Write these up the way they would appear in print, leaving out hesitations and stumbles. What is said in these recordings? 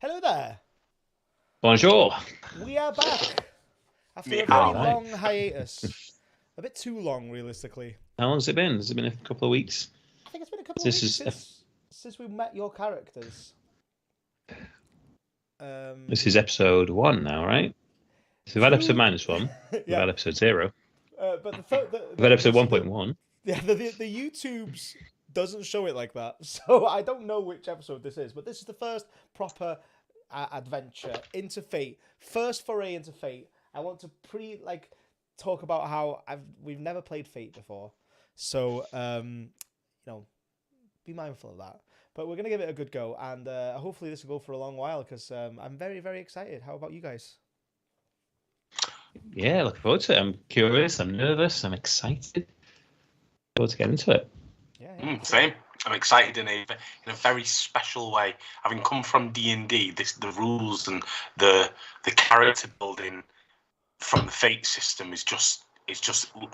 Hello there. Bonjour. We are back after a All very right. long hiatus. A bit too long, realistically. How long has it been? Has it been a couple of weeks? I think it's been a couple of This weeks is since we met your characters. this is episode 1 now, right? So we've had episode -1. We've Yeah. had episode 0. But We've had episode 1.1. Yeah, the YouTube's doesn't show it like that, so I don't know which episode this is. But this is the first proper adventure into Fate. First foray into Fate. I want to talk about how we've never played Fate before, so be mindful of that. But we're gonna give it a good go, and hopefully this will go for a long while because I'm very, very excited. How about you guys? Yeah, looking forward to it. I'm curious. I'm nervous. I'm excited. Forward to get into it. Yeah. Same. I'm excited in a very special way. Having come from D&D, the rules and the character building from the Fate system is just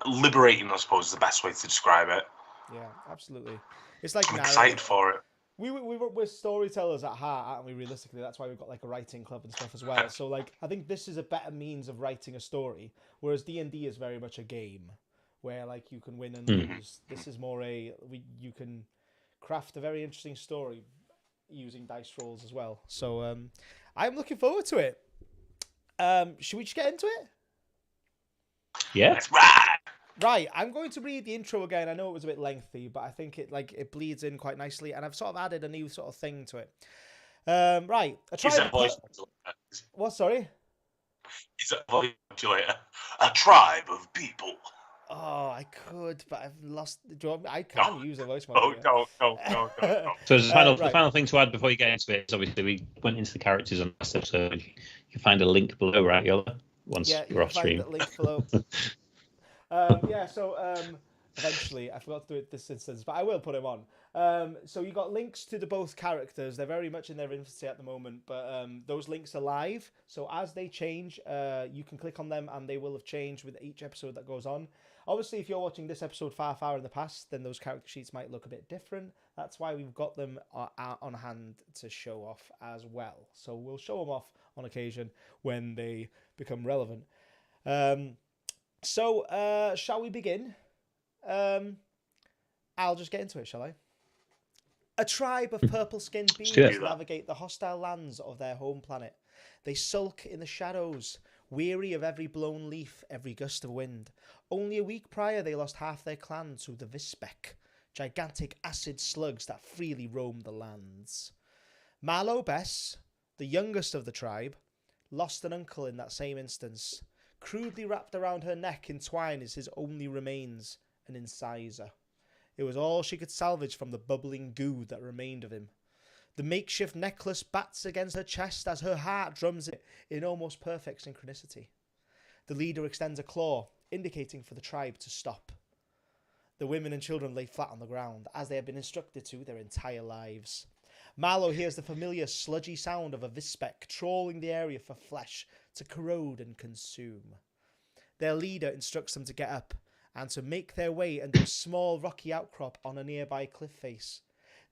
liberating. I suppose is the best way to describe it. Yeah, absolutely. It's like I'm excited for it. We're storytellers at heart, aren't we? Realistically, that's why we've got like a writing club and stuff as well. So like, I think this is a better means of writing a story, whereas D&D is very much a game where like you can win and lose. This is more you can craft a very interesting story using dice rolls as well. So I'm looking forward to it. Should we just get into it? Yeah. That's right. Right, I'm going to read the intro again. I know it was a bit lengthy, but I think it bleeds in quite nicely, and I've sort of added a new sort of thing to it. Right, a Is tribe. it a voice modulator? What? Sorry. Is it a voice modulator? A tribe of people. Oh, I could, but I've lost. I can use a voice Oh modulator. no. So the Right. final thing to add before you get into it is obviously we went into the characters on last episode. You can find a link below, right, Iolo? Once Yeah, you're off find stream. that link below. Eventually, I forgot to do it this instance, but I will put him on. So you got links to the both characters. They're very much in their infancy at the moment, but those links are live. So as they change, you can click on them, and they will have changed with each episode that goes on. Obviously, if you're watching this episode far in the past, then those character sheets might look a bit different. That's why we've got them on hand to show off as well. So we'll show them off on occasion when they become relevant. So, shall we begin? I'll just get into it, shall I? A tribe of purple-skinned beings navigate the hostile lands of their home planet. They sulk in the shadows, weary of every blown leaf, every gust of wind. Only a week prior, they lost half their clan to the Vispec, gigantic acid slugs that freely roam the lands. Marlo Bess, the youngest of the tribe, lost an uncle in that same instance. Crudely wrapped around her neck in twine is his only remains, an incisor. It was all she could salvage from the bubbling goo that remained of him. The makeshift necklace bats against her chest as her heart drums it in almost perfect synchronicity. The leader extends a claw, indicating for the tribe to stop. The women and children lay flat on the ground, as they had been instructed to their entire lives. Marlo hears the familiar sludgy sound of a Vispec trawling the area for flesh to corrode and consume. Their leader instructs them to get up and to make their way under a small rocky outcrop on a nearby cliff face.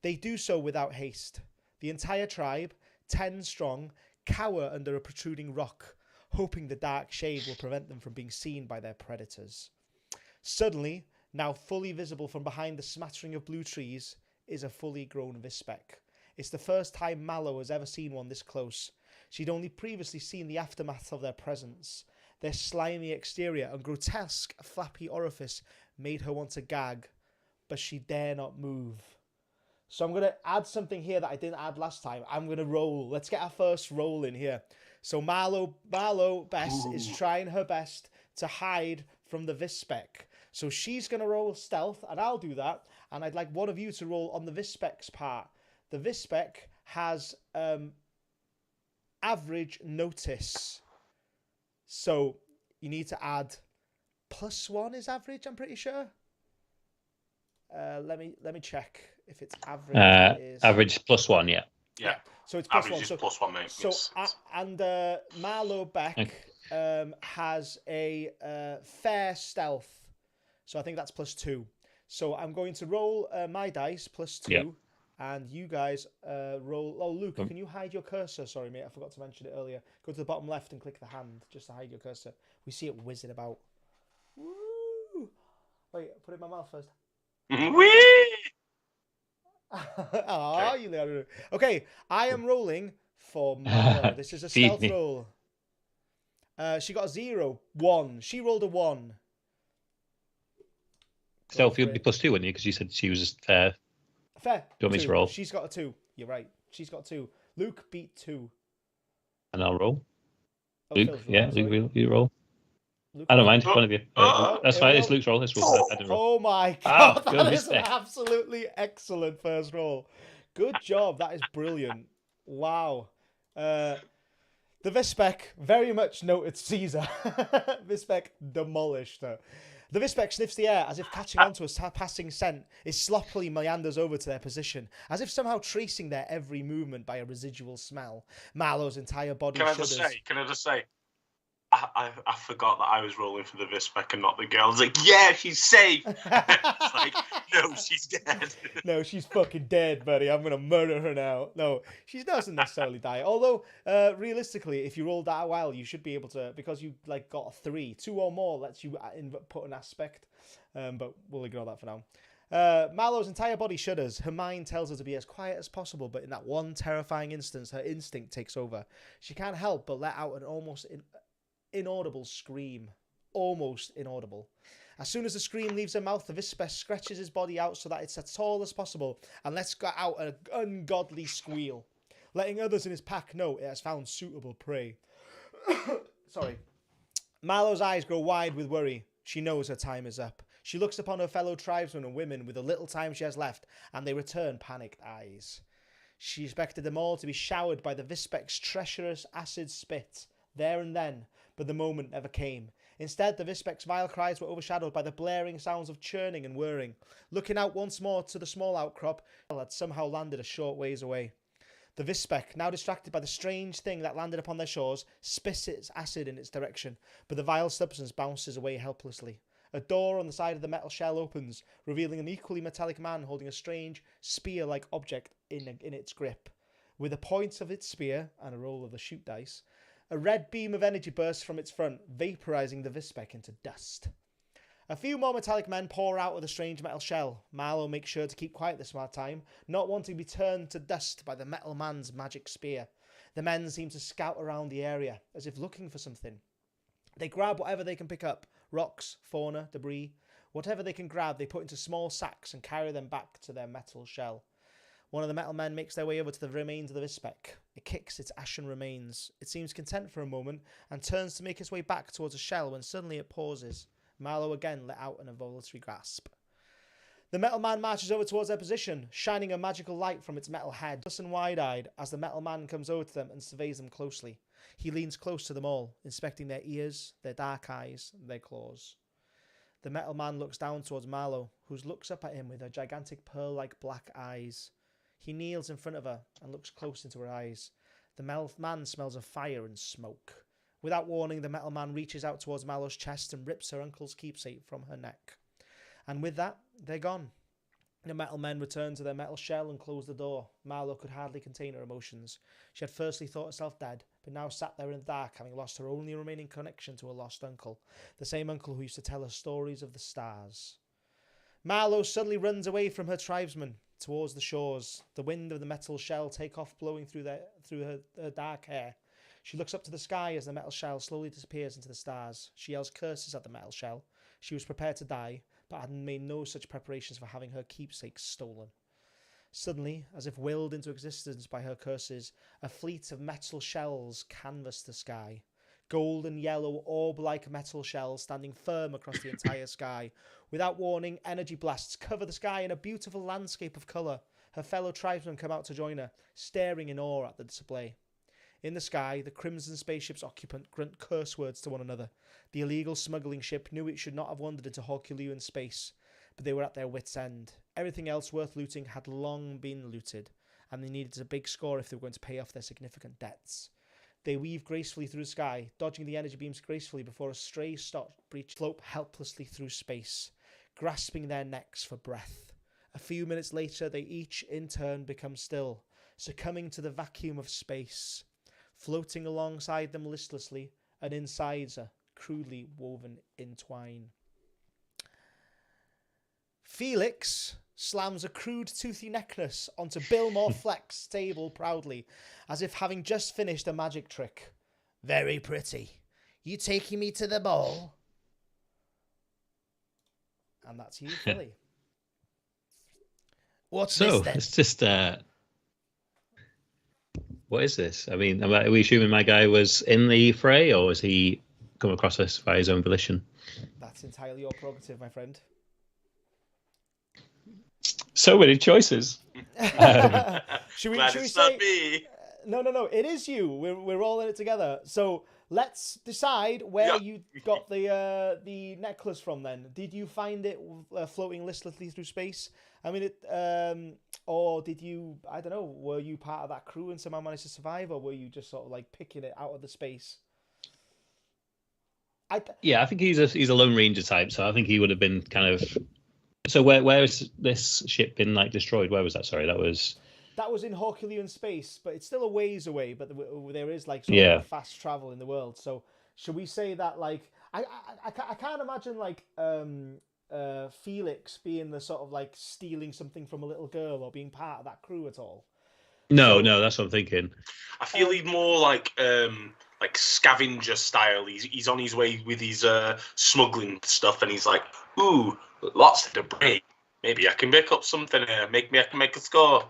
They do so without haste. The entire tribe, 10 strong, cower under a protruding rock, hoping the dark shade will prevent them from being seen by their predators. Suddenly, now fully visible from behind the smattering of blue trees, is a fully grown Vispec. It's the first time Mallow has ever seen one this close. She'd only previously seen the aftermath of their presence. Their slimy exterior and grotesque flappy orifice made her want to gag, but she dare not move. So I'm going to add something here that I didn't add last time. I'm going to roll. Let's get our first roll in here. So Marlo Bess is trying her best to hide from the Vispec. So she's going to roll stealth, and I'll do that. And I'd like one of you to roll on the Vispec's part. The Vispec has average notice. So you need to add +1 is average, I'm pretty sure. Let me check if it's average. Average +1, yeah. Yeah. So it's Average +1. is +1, mate. So and Marlo Beck has a fair stealth. So I think that's +2. So I'm going to roll my dice +2. Yep. And you guys roll. Oh, Luke, can you hide your cursor? Sorry, mate, I forgot to mention it earlier. Go to the bottom left and click the hand just to hide your cursor. We see it whizzing about. Woo! Wait, put it in my mouth first. Whee! Ah, you know. Okay, I am rolling for Mallow. This is a stealth roll. She got a 0. 1. She rolled a 1. Stealth, you'd be +2, wouldn't you? Because you said she was fair. Fair. Do you want me to roll? She's got a 2. You're right. She's got 2. Luke beat 2. And I'll roll. Oh, Luke, yeah, Luke, you roll. Luke, I don't mind. One of you. That's fine. It's Luke's roll. It's roll. Oh my god, Oh, that is an absolutely excellent first roll. Good job. That is brilliant. Wow. The Vispec very much noted Caesar. Vispec demolished her. The Vispec sniffs the air as if catching onto a passing scent. It sloppily meanders over to their position, as if somehow tracing their every movement by a residual smell. Marlowe's entire body shudders. Can I just say, I forgot that I was rolling for the Vispec and not the girl. I was like, yeah, she's safe. It's like, no, she's dead. No, she's fucking dead, buddy. I'm going to murder her now. No, she doesn't necessarily die. Although, realistically, if you rolled that well, you should be able to, because you like got a 3. 2 or more lets you put an aspect. But we'll ignore that for now. Marlowe's entire body shudders. Her mind tells her to be as quiet as possible, but in that one terrifying instance, her instinct takes over. She can't help but let out an almost inaudible scream. Almost inaudible. As soon as the scream leaves her mouth, the Vispec stretches his body out so that it's as tall as possible and lets out an ungodly squeal, letting others in his pack know it has found suitable prey. Sorry. Marlowe's eyes grow wide with worry. She knows her time is up. She looks upon her fellow tribesmen and women with the little time she has left, and they return panicked eyes. She expected them all to be showered by the Vispec's treacherous acid spit there and then, but the moment never came. Instead, the Vispec's vile cries were overshadowed by the blaring sounds of churning and whirring. Looking out once more to the small outcrop, had somehow landed a short ways away. The Vispec, now distracted by the strange thing that landed upon their shores, spits its acid in its direction, but the vile substance bounces away helplessly. A door on the side of the metal shell opens, revealing an equally metallic man holding a strange, spear-like object in its grip. With the point of its spear, and a roll of the shoot dice, a red beam of energy bursts from its front, vaporizing the Vispec into dust. A few more metallic men pour out of the strange metal shell. Marlowe makes sure to keep quiet this time, not wanting to be turned to dust by the metal man's magic spear. The men seem to scout around the area, as if looking for something. They grab whatever they can pick up, rocks, fauna, debris. Whatever they can grab, they put into small sacks and carry them back to their metal shell. One of the metal men makes their way over to the remains of the Vispec. It kicks its ashen remains. It seems content for a moment and turns to make its way back towards the shell when suddenly it pauses. Marlowe again let out an involuntary grasp. The metal man marches over towards their position, shining a magical light from its metal head. Listen wide-eyed as the metal man comes over to them and surveys them closely. He leans close to them all, inspecting their ears, their dark eyes, and their claws. The metal man looks down towards Marlowe, who looks up at him with her gigantic pearl-like black eyes. He kneels in front of her and looks close into her eyes. The metal man smells of fire and smoke. Without warning, the metal man reaches out towards Marlowe's chest and rips her uncle's keepsake from her neck. And with that, they're gone. The metal men return to their metal shell and close the door. Marlowe could hardly contain her emotions. She had firstly thought herself dead, but now sat there in the dark, having lost her only remaining connection to a lost uncle, the same uncle who used to tell her stories of the stars. Marlowe suddenly runs away from her tribesmen towards the shores. The wind of the metal shell take off, blowing through her dark hair. She looks up to the sky as the metal shell slowly disappears into the stars. She yells curses at the metal shell. She was prepared to die, but had made no such preparations for having her keepsake stolen. Suddenly, as if willed into existence by her curses, a fleet of metal shells canvassed the sky. Gold and yellow orb-like metal shells standing firm across the entire sky. Without warning, energy blasts cover the sky in a beautiful landscape of colour. Her fellow tribesmen come out to join her, staring in awe at the display. In the sky, the Crimson spaceship's occupant grunt curse words to one another. The illegal smuggling ship knew it should not have wandered into Herculean space, but they were at their wits' end. Everything else worth looting had long been looted, and they needed a big score if they were going to pay off their significant debts. They weave gracefully through the sky, dodging the energy beams gracefully before a stray star breach float helplessly through space, grasping their necks for breath. A few minutes later, they each in turn become still, succumbing to the vacuum of space. Floating alongside them listlessly, an incisor crudely woven in twine. Felix slams a crude toothy necklace onto Billmore Fleck's table proudly, as if having just finished a magic trick. Very pretty. You taking me to the ball? And that's you, Philly. What's this then? It's just what is this? I mean, are we assuming my guy was in the fray, or was he come across us by his own volition? That's entirely your prerogative, my friend. So many choices. Should we say? Me. No. It is you. We're all in it together. So let's decide where you got the necklace from. Then, did you find it floating listlessly through space? I mean, or did you? I don't know. Were you part of that crew and somehow managed to survive, or were you just sort of like picking it out of the space? I think he's a Lone Ranger type, so I think he would have been kind of. So where has this ship been like destroyed? Where was that? Sorry, that was in Herculean space, but it's still a ways away. But there is like sort of fast travel in the world. So should we say that like I can't imagine like Felix being the sort of like stealing something from a little girl or being part of that crew at all. No, that's what I'm thinking. I feel he's more like scavenger style. He's on his way with his smuggling stuff, and he's like, ooh, lots of debris. Maybe I can pick up something here. I can make a score.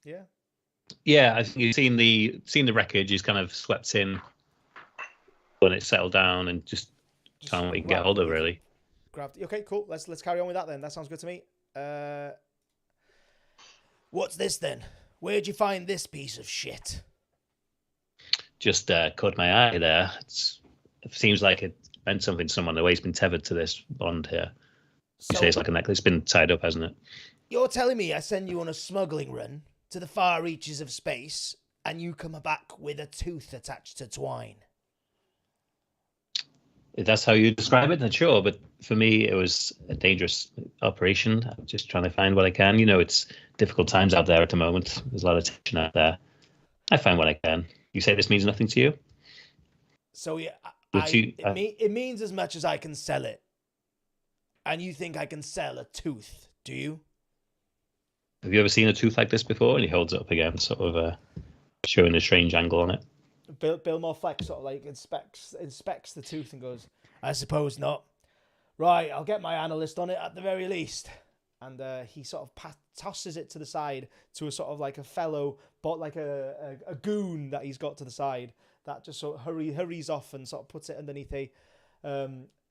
Yeah. Yeah, I think you've seen the wreckage. He's kind of swept in when it settled down, and just trying what he can get hold of, really. Grabbed. Okay, cool. Let's carry on with that then. That sounds good to me. What's this then? Where'd you find this piece of shit? Just caught my eye there. It seems like it meant something to someone. The way he's been tethered to this bond here. You say it's like a necklace. It's been tied up, hasn't it? You're telling me I send you on a smuggling run to the far reaches of space, and you come back with a tooth attached to twine? If that's how you describe it, then sure. But for me, it was a dangerous operation. I'm just trying to find what I can. It's difficult times out there at the moment. There's a lot of tension out there. I find what I can. You say this means nothing to you? So yeah, it means as much as I can sell it. And you think I can sell a tooth, do you? Have you ever seen a tooth like this before? And he holds it up again, sort of showing a strange angle on it. Bill Morfleck sort of like inspects the tooth and goes, I suppose not. Right, I'll get my analyst on it at the very least. And he sort of tosses it to the side to a sort of like a fellow, but like a goon that he's got to the side that just sort of hurries off and sort of puts it underneath a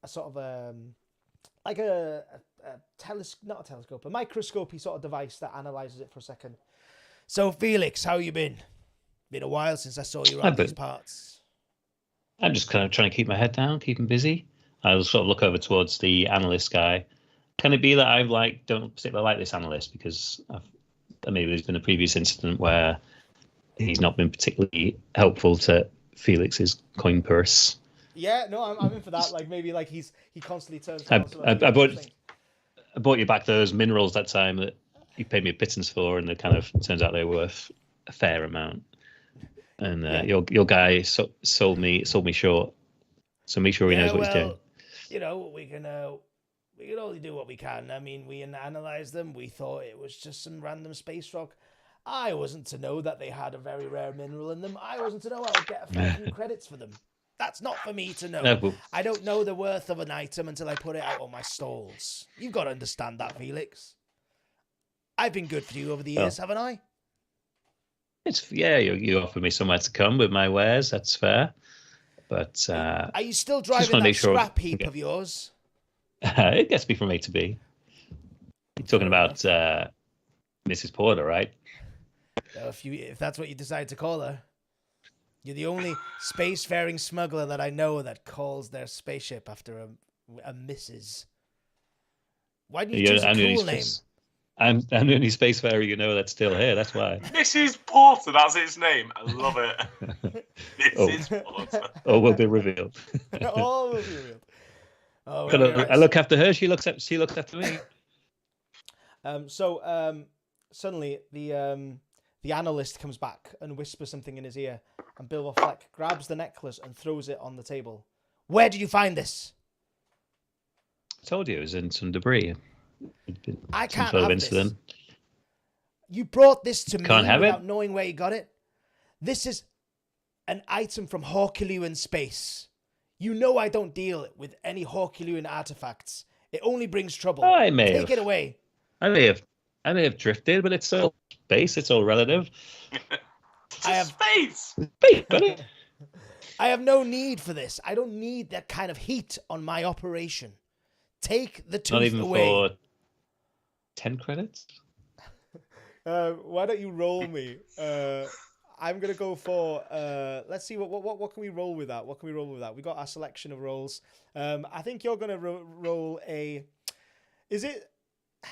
sort of like not a telescope, a microscopy sort of device that analyzes it for a second. So Felix, how you been? Been a while since I saw you around these parts. I'm just kind of trying to keep my head down, keep him busy. I'll sort of look over towards the analyst guy. Can it be that I don't particularly like this analyst because maybe there's been a previous incident where he's not been particularly helpful to Felix's coin purse? Yeah, no, I'm in for that. Like maybe like he constantly turns. I bought you back those minerals that time that you paid me a pittance for, and it kind of turns out they were worth a fair amount. And your guy sold me short. So make sure he knows what he's doing. We can only do what we can. I mean, we analysed them. We thought it was just some random space rock. I wasn't to know that they had a very rare mineral in them. I wasn't to know I would get a few credits for them. That's not for me to know. No, I don't know the worth of an item until I put it out on my stalls. You've got to understand that, Felix. I've been good for you over the years, haven't I? You offered me somewhere to come with my wares. That's fair. But are you still driving that scrap heap of yours? It gets me from A to B. You're talking about Mrs. Porter, right? If that's what you decide to call her. You're the only spacefaring smuggler that I know that calls their spaceship after a Mrs. Why do you choose a cool name? I'm the only spacefarer that's still here. That's why. Mrs. Porter, that's its name. I love it. Mrs. Porter. All will be revealed. All will be revealed. Oh, I look after her. She looks after me. Suddenly the analyst comes back and whispers something in his ear, and Bilbo Fleck grabs the necklace and throws it on the table. Where did you find this? I told you it was in some debris. I Some can't sort of have incident. this. You brought this to Can't me have without it? knowing where you got it. This is an item from Horkiluan space. You know I don't deal with any Horkiluan artifacts. It only brings trouble. I may Take have. it away. I may have drifted, but it's still space. It's all relative. Space. Space, buddy. I have no need for this. I don't need that kind of heat on my operation. Take the tooth Not even away. for 10 credits. Why don't you roll me? I'm gonna go for. Let's see what can we roll with that. What can we roll with that? We got our selection of rolls. I think you're gonna roll a. Is it? I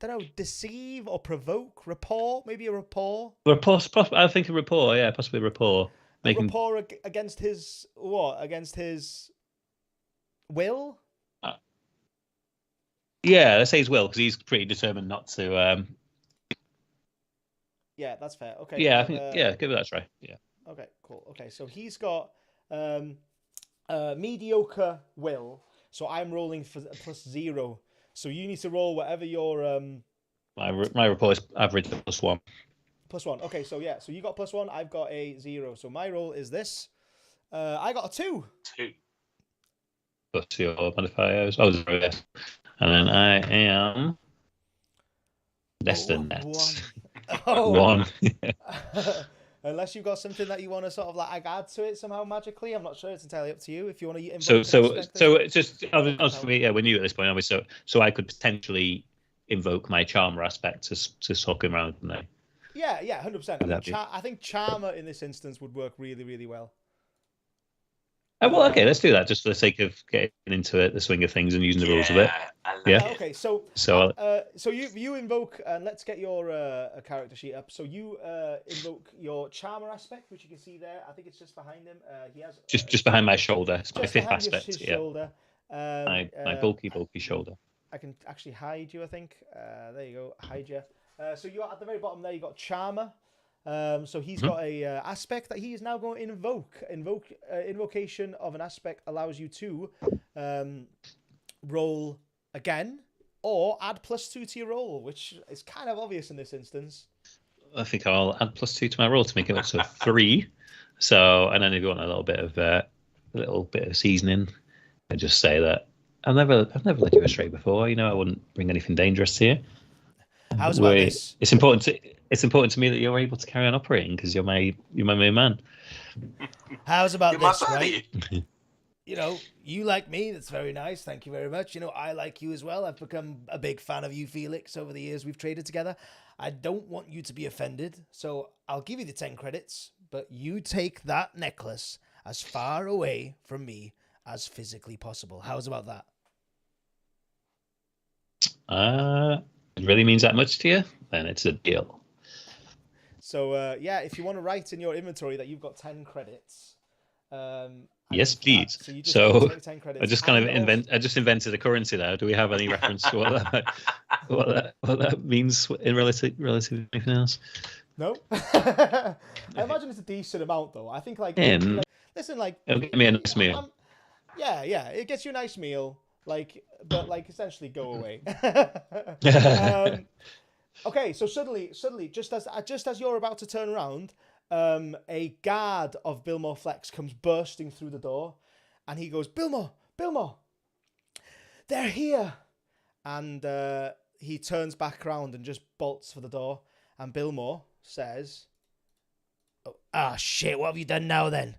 don't know. Deceive or provoke? Rapport? Maybe a rapport. Rapport. I think a rapport. Yeah, possibly rapport. Rapport against his what? Against his will? Yeah, let's say his will, because he's pretty determined not to. Yeah, that's fair. Okay. Yeah, I think. Yeah, give it that a try. Yeah. Okay, cool. Okay, so he's got mediocre will, so I'm rolling for +0. So you need to roll whatever your My rapport is average +1. +1. Okay, so yeah, so you got +1. I've got a 0. So my roll is this. I got a 2. 2. Plus your modifiers. Oh, 0, yes. And then I am destined. 1. Unless you've got something that you want to sort of like add to it somehow magically, I'm not sure. It's entirely up to you. If you want to invoke so it's just obviously we're new at this point, obviously. So I could potentially invoke my charmer aspect to talk him around, couldn't I? Yeah, 100%. I think charmer in this instance would work really, really well. Well, okay, let's do that just for the sake of getting into it, the swing of things, and using the rules a bit. Okay, so you invoke, and let's get your character sheet up. So you invoke your charmer aspect, which you can see there. I think it's just behind him. He has just behind my shoulder. It's my 5th aspect. His shoulder. My bulky shoulder. I can actually hide you. I think. There you go. Hide you. So you're at the very bottom there. You got charmer. So he's got a aspect that he is now going to invoke. Invocation of an aspect allows you to roll again or add +2 to your roll, which is kind of obvious in this instance. I think I'll add +2 to my roll to make it up to 3. So, and then if you want a little bit of seasoning, I just say that I've never led you astray before. You know, I wouldn't bring anything dangerous to you. How's about this? It's important to me that you're able to carry on operating because you're my main man. How's about this, right? You know, you like me. That's very nice. Thank you very much. You know, I like you as well. I've become a big fan of you, Felix, over the years we've traded together. I don't want you to be offended, so I'll give you the 10 credits, but you take that necklace as far away from me as physically possible. How's about that? It really means that much to you? Then it's a deal. So, if you want to write in your inventory that you've got 10 credits. Yes, please. So 10 credits. I just invented a currency there. Do we have any reference to what that means in relative to anything else? No. I imagine it's a decent amount, though. I think, listen, it'll get me a nice meal. It gets you a nice meal. But essentially go away. Okay, so suddenly, just as you're about to turn around, a guard of Bilmo Flex comes bursting through the door, and he goes, Bilmo, they're here, and he turns back around and just bolts for the door, and Bilmo says, shit, what have you done now then?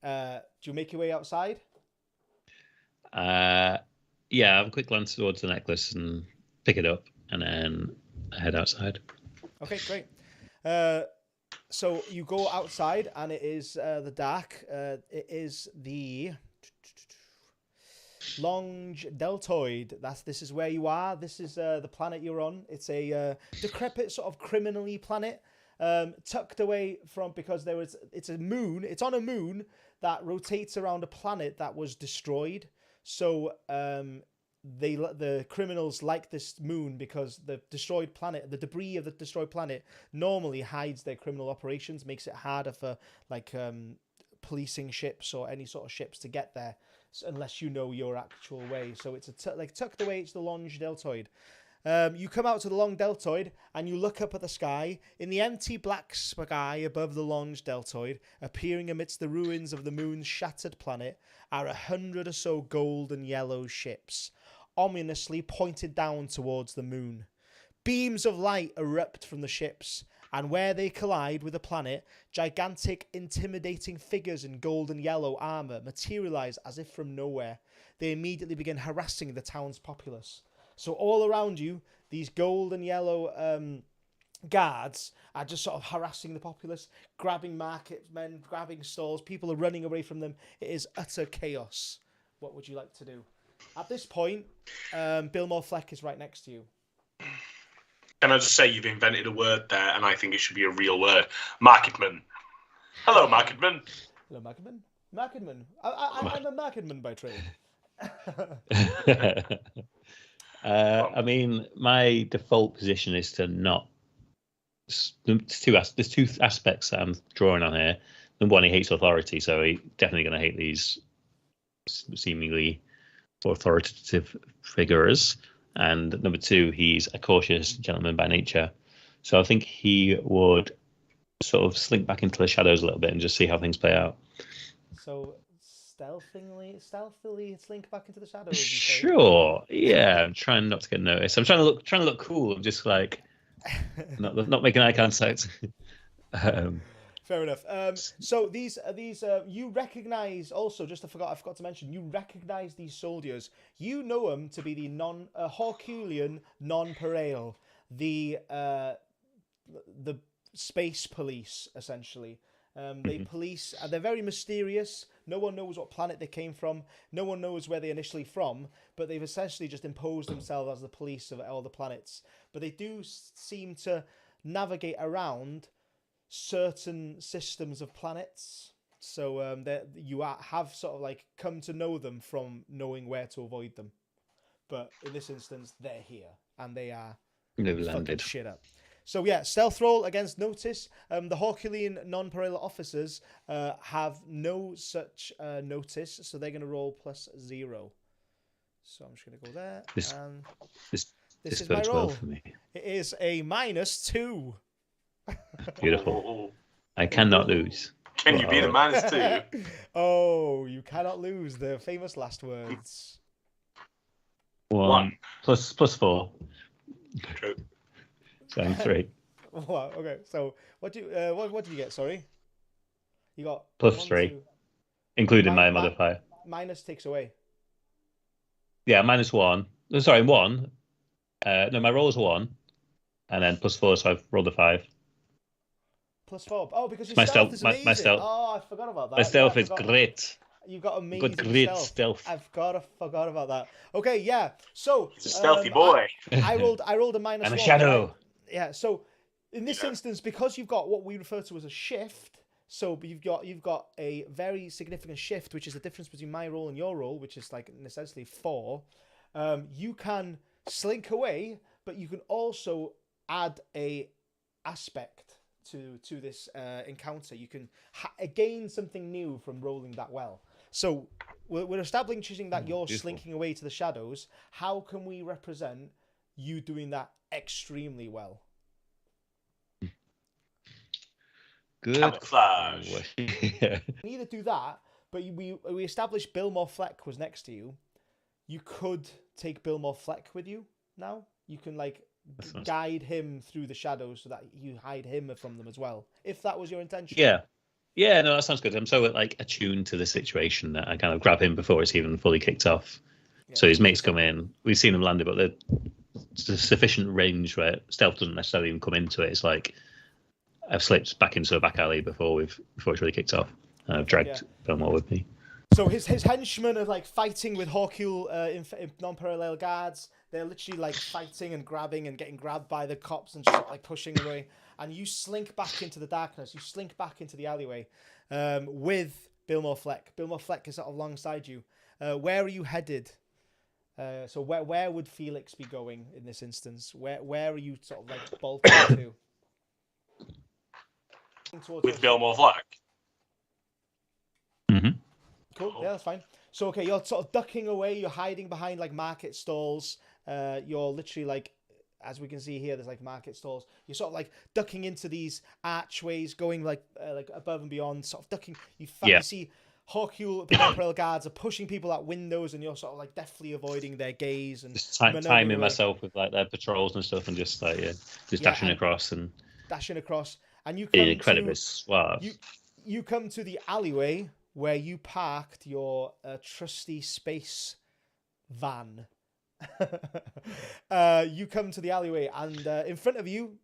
Do you make your way outside? I have a quick glance towards the necklace and pick it up, and then I head outside. Okay, great. So you go outside, and it is the dark. It is the Longe Deltoid. This is where you are. This is the planet you're on. It's a decrepit, sort of criminally planet, tucked away from it's a moon. It's on a moon that rotates around a planet that was destroyed. So the criminals like this moon because the destroyed planet, the debris of the destroyed planet, normally hides their criminal operations, makes it harder for like policing ships or any sort of ships to get there, unless you know your actual way. So it's like tucked away. It's the Longe Deltoid. You come out to the long deltoid and you look up at the sky. In the empty black sky above the Longe Deltoid, appearing amidst the ruins of the moon's shattered planet, are 100 or so gold and yellow ships, ominously pointed down towards the moon. Beams of light erupt from the ships, and where they collide with the planet, gigantic, intimidating figures in gold and yellow armor materialize as if from nowhere. They immediately begin harassing the town's populace. So all around you, these gold and yellow guards are just sort of harassing the populace, grabbing marketmen, grabbing stalls. People are running away from them. It is utter chaos. What would you like to do? At this point, Billmore Fleck is right next to you. Can I just say you've invented a word there, and I think it should be a real word. Marketman. Hello, Marketman. Hello, Marketman. Marketman. I'm a Marketman by trade. I mean, my default position is to not. There's two aspects that I'm drawing on here. Number one, he hates authority, so he's definitely going to hate these seemingly authoritative figures. And number two, he's a cautious gentleman by nature. So I think he would sort of slink back into the shadows a little bit and just see how things play out. So stealthily slink back into the shadows. Sure. Yeah, I'm trying not to get noticed. I'm trying to look cool. I'm just like not making eye contact. Fair enough. So these you recognize also. I forgot to mention. You recognize these soldiers. You know them to be the Herculean non-pareil, the space police essentially. They police. They're very mysterious. No one knows what planet they came from. No one knows where they're initially from. But they've essentially just imposed themselves as the police of all the planets. But they do seem to navigate around certain systems of planets. So you have sort of like come to know them from knowing where to avoid them. But in this instance, they're here and they are fucking shit up. So yeah, stealth roll against notice. The Herculean non-pareil officers have no such notice, so they're going to roll +0. So I'm just going to go there. This is my roll. For me. It is a -2. Beautiful. I cannot lose. Can you beat a -2? Oh, you cannot lose. The famous last words. 1 plus 4. True. So I'm 3. Wow. Okay. So what did you get? Sorry. You got +3, 2. Including my modifier. Minus takes away. Yeah, -1. Sorry, 1. No, my roll is 1, and then +4, so I've rolled a 5. +4. Oh, because your stealth is amazing. My stealth. Oh, I forgot about that. My stealth is great. You've got amazing great stealth. I forgot about that. Okay, yeah. So it's a stealthy boy. I rolled a -1. And a shadow. Right? Yeah. So in this instance, because you've got what we refer to as a shift, so you've got a very significant shift, which is the difference between my roll and your roll, which is like essentially 4. You can slink away, but you can also add a aspect to this encounter. You can gain something new from rolling that well. So we're establishing that you're slinking away to the shadows. How can we represent you doing that extremely well? Good. Camouflage. You either do that, but we established Billmore Fleck was next to you. You could take Billmore Fleck with you now. You can guide him through the shadows so that you hide him from them as well, if that was your intention. Yeah, no, that sounds good. I'm so attuned to the situation that I kind of grab him before it's even fully kicked off. Yeah, so his mates come in. We've seen them landed, but there's sufficient range where stealth doesn't necessarily even come into it. It's like I've slipped back into a back alley before it's really kicked off. I've dragged Billmore with me. So his henchmen are fighting with Hercule non-parallel guards. They're literally fighting and grabbing and getting grabbed by the cops and just pushing away. And you slink back into the darkness. You slink back into the alleyway with Billmore Fleck. Billmore Fleck is sort of alongside you. Where are you headed? So where would Felix be going in this instance? Where are you sort of like bolting to? With Bilmo Flack. Mm-hmm. Cool. Yeah, that's fine. So okay, you're sort of ducking away. You're hiding behind like market stalls. You're literally like, as we can see here, there's like market stalls. You're sort of like ducking into these archways, going like above and beyond, sort of ducking. You see Hawkule Imperial guards are pushing people out windows, and you're sort of like deftly avoiding their gaze and just timing myself with like their patrols and stuff, and just like dashing across. And you come incredibly suave. You come to the alleyway where you parked your trusty space van. You come to the alleyway, and in front of you,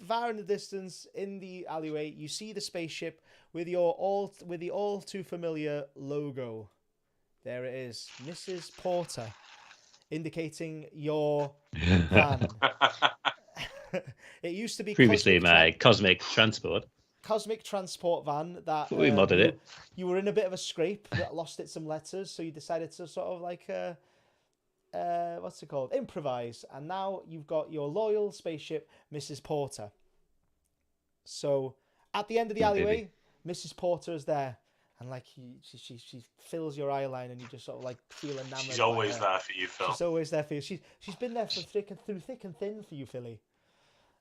far in the distance, in the alleyway, you see the spaceship with the all too familiar logo. There it is, Mrs. Porter, indicating your van. It used to be previously my cosmic transport van that we modded it. You were in a bit of a scrape that lost it some letters, so you decided to sort of like what's it called? Improvise. And now you've got your loyal spaceship, Mrs. Porter. So at the end of the alleyway, Mrs. Porter is there. And like she fills your eye line, and you just sort of like feel enamored. She's always there for you, Phil. She's always there for you. She's been there through thick and thin for you, Philly.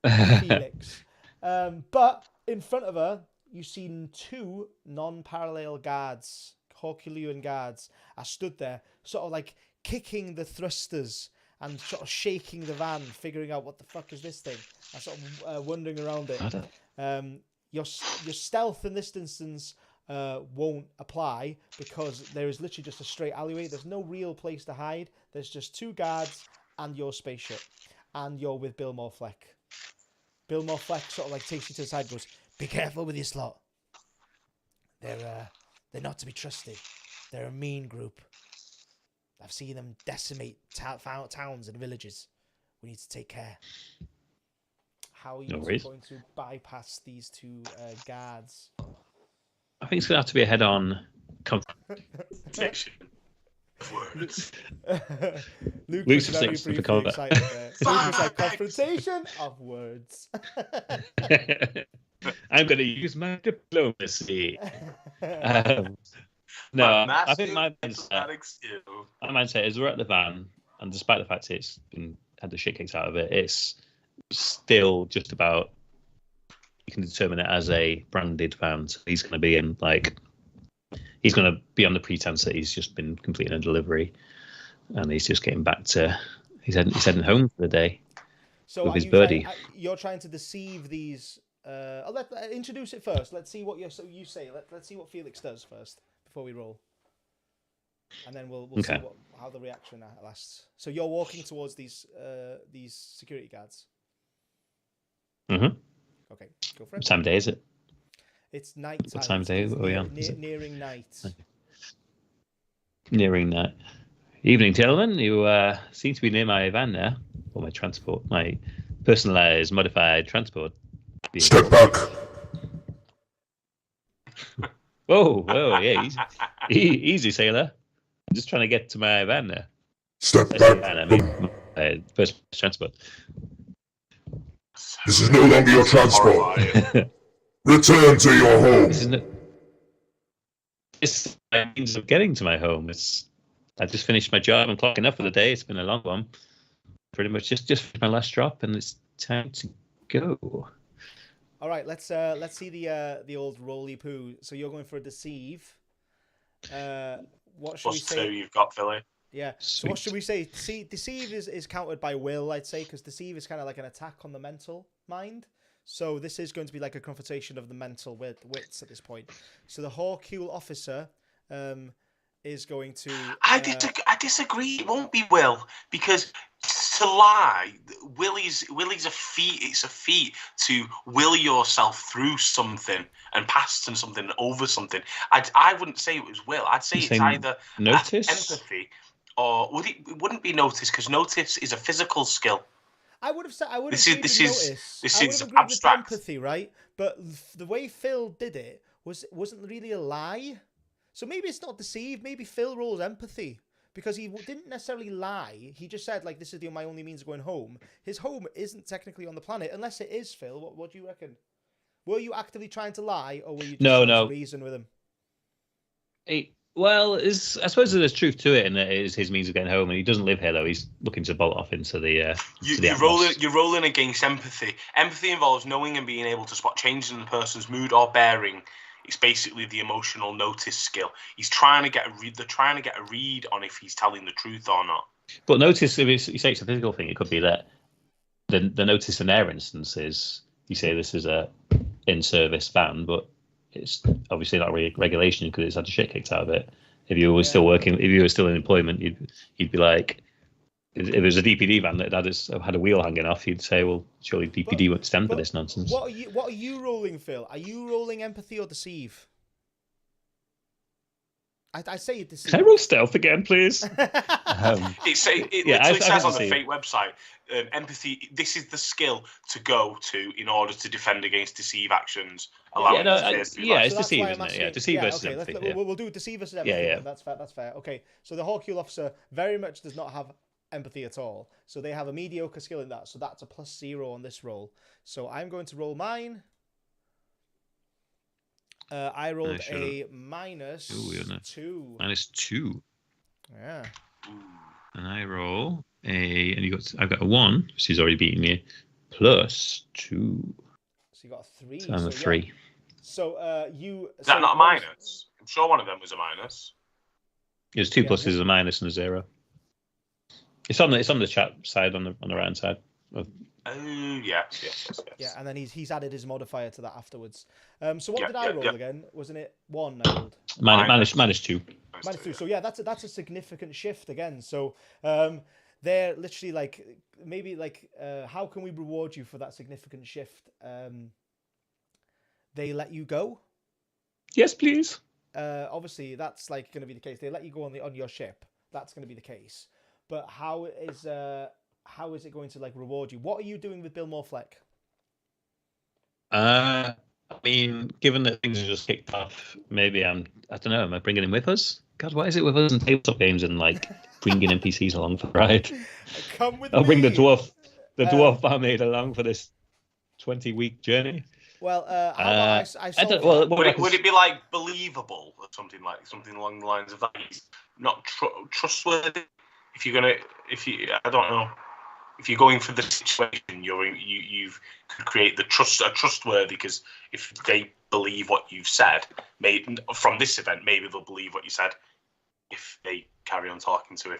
Felix. But in front of her, you've seen two non-parallel guards, Herculean guards, are stood there, sort of like kicking the thrusters and sort of shaking the van, figuring out what the fuck is this thing, and sort of wandering around it. Your stealth in this instance won't apply, because there is literally just a straight alleyway. There's no real place to hide. There's just two guards and your spaceship, and you're with Bill Morfleck. Bill Morfleck sort of like takes you to the side and goes, "Be careful with this lot. They're not to be trusted. They're a mean group. I've seen them decimate towns and villages. We need to take care." How are you going to bypass these two guards? I think it's going to have to be a head-on confrontation. Luke's very briefly excited there. Luke was like, confrontation of words. I'm going to use my diplomacy. No, I think my mindset is we're at the van, and despite the fact it's had the shit kicked out of it, it's still just about, you can determine it as a branded van. So he's going to be in he's going to be on the pretense that he's just been completing a delivery, and he's just getting back to he's heading home for the day. So with his birdie. You're trying to deceive these. Introduce it first. Let's see what you say. Let's see what Felix does first before we roll, and then we'll see how the reaction lasts. So you're walking towards these security guards. Mm-hmm. Okay, go for it. What time of day is it? It's night time. What time of day are we on? Nearing night. Nearing night. Evening, gentlemen. You seem to be near my van there, or my transport, my personalised, modified transport. Step back. Whoa, yeah, easy, sailor. I'm just trying to get to my van there. Step back. I mean, my personalised transport. This is no longer your transport. Return to your home. It's my means of getting to my home. I just finished my job and clocking up for the day. It's been a long one. Pretty much just my last drop, and it's time to go. All right, let's see the old roly poo. So you're going for a deceive. What should we say? +2 you've got, Philly. Yeah. Sweet. So what should we say? Deceive is countered by will, I'd say, because deceive is kind of like an attack on the mental mind. So this is going to be like a confrontation of the mental wits at this point. So the Hawkule officer is going to. I disagree. It won't be will, because to lie, Willie's a feat. It's a feat to will yourself through something and past something and over something. I wouldn't say it was will. I'd say it's either notice, empathy, or it wouldn't be notice, because notice is a physical skill. I would have said this is abstract. Empathy, right? But the way Phil did it wasn't really a lie. So maybe it's not deceive. Maybe Phil rolls empathy. because he didn't necessarily lie. He just said, like, this is my only means of going home. His home isn't technically on the planet, unless it is, Phil. What do you reckon? Were you actively trying to lie, or were you just trying to reason with him? I suppose there's truth to it, and that it is his means of getting home, and he doesn't live here, though. He's looking to bolt off into the You're rolling against empathy. Empathy involves knowing and being able to spot changes in the person's mood or bearing. It's basically the emotional notice skill. He's trying to get a read on if he's telling the truth or not. But notice, if you say it's a physical thing, it could be that the notice in their instance is, you say this is a in-service van, but it's obviously not a regulation because it's had the shit kicked out of it. If you were still working, if you were still in employment, you'd be like, if it was a DPD van that had a wheel hanging off, you'd say, well, surely DPD won't stand for this nonsense. What are you rolling, Phil? Are you rolling empathy or deceive? I say deceive. Can I roll stealth again, please? It literally says on the Fate website, empathy. This is the skill to go to in order to defend against deceive actions. It's deceive, isn't it? Yeah, deceive versus empathy. We'll do deceive versus empathy. Yeah. That's fair. Okay, so the Hawkule officer very much does not have empathy at all. So they have a mediocre skill in that. So that's a +0 on this roll. So I'm going to roll mine. I rolled a -2. -2. Yeah. And I roll I've got a 1, which is already beating you, +2. So you got a 3. So I'm a 3. Yeah. So Is that not a minus? I'm sure one of them was a minus. There's 2 pluses, a minus, and a 0. It's on the chat side on the right hand side. Yes. Yeah, and then he's added his modifier to that afterwards. So what did I roll again? Wasn't it 1 I rolled? -2. -2. So yeah, that's a significant shift again. So they're literally like, maybe like, how can we reward you for that significant shift? They let you go? Yes, please. Obviously, that's like going to be the case. They let you go on your ship. That's going to be the case. But how is it going to like reward you? What are you doing with Bill Morfleck? I mean, given that things are just kicked off, maybe I don't know, am I bringing him with us? God, what is it with us in tabletop games and like bringing NPCs along for the ride? Come with I'll me. bring the dwarf barmaid along for this 20-week journey. Well, how about would it be like believable or something along the lines of that? He's not trustworthy. If you're going for the situation, you could create a trustworthy, because if they believe what you've said, from this event, maybe they'll believe what you said if they carry on talking to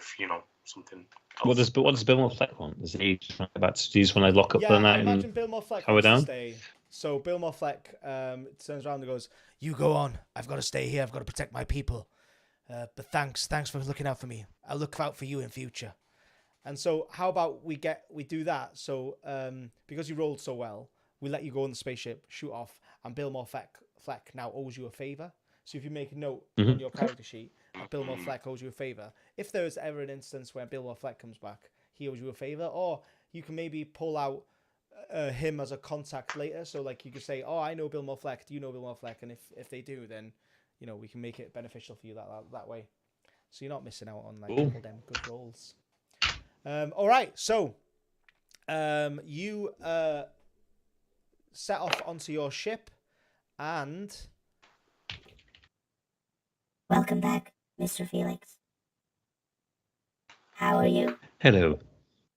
something else. What does Bill Morfleck want? Does he just want to lock up for the night? Yeah, imagine Bill Morfleck wants to stay. So Bill Morfleck turns around and goes, "You go on. I've got to stay here. I've got to protect my people. But thanks for looking out for me. I'll look out for you in future." And so how about we do that? So because you rolled so well, we let you go on the spaceship, shoot off, and Bill Morfleck now owes you a favor. So if you make a note on your character sheet, Bill Morfleck owes you a favor. If there is ever an instance where Bill Morfleck comes back, he owes you a favor. Or you can maybe pull out him as a contact later. So like you could say, "Oh, I know Bill Morfleck. Do you know Bill Morfleck?" And if they do, then we can make it beneficial for you that way. So you're not missing out on like all them good rolls. All right, so you set off onto your ship, and welcome back, Mr. Felix. How are you? Hello,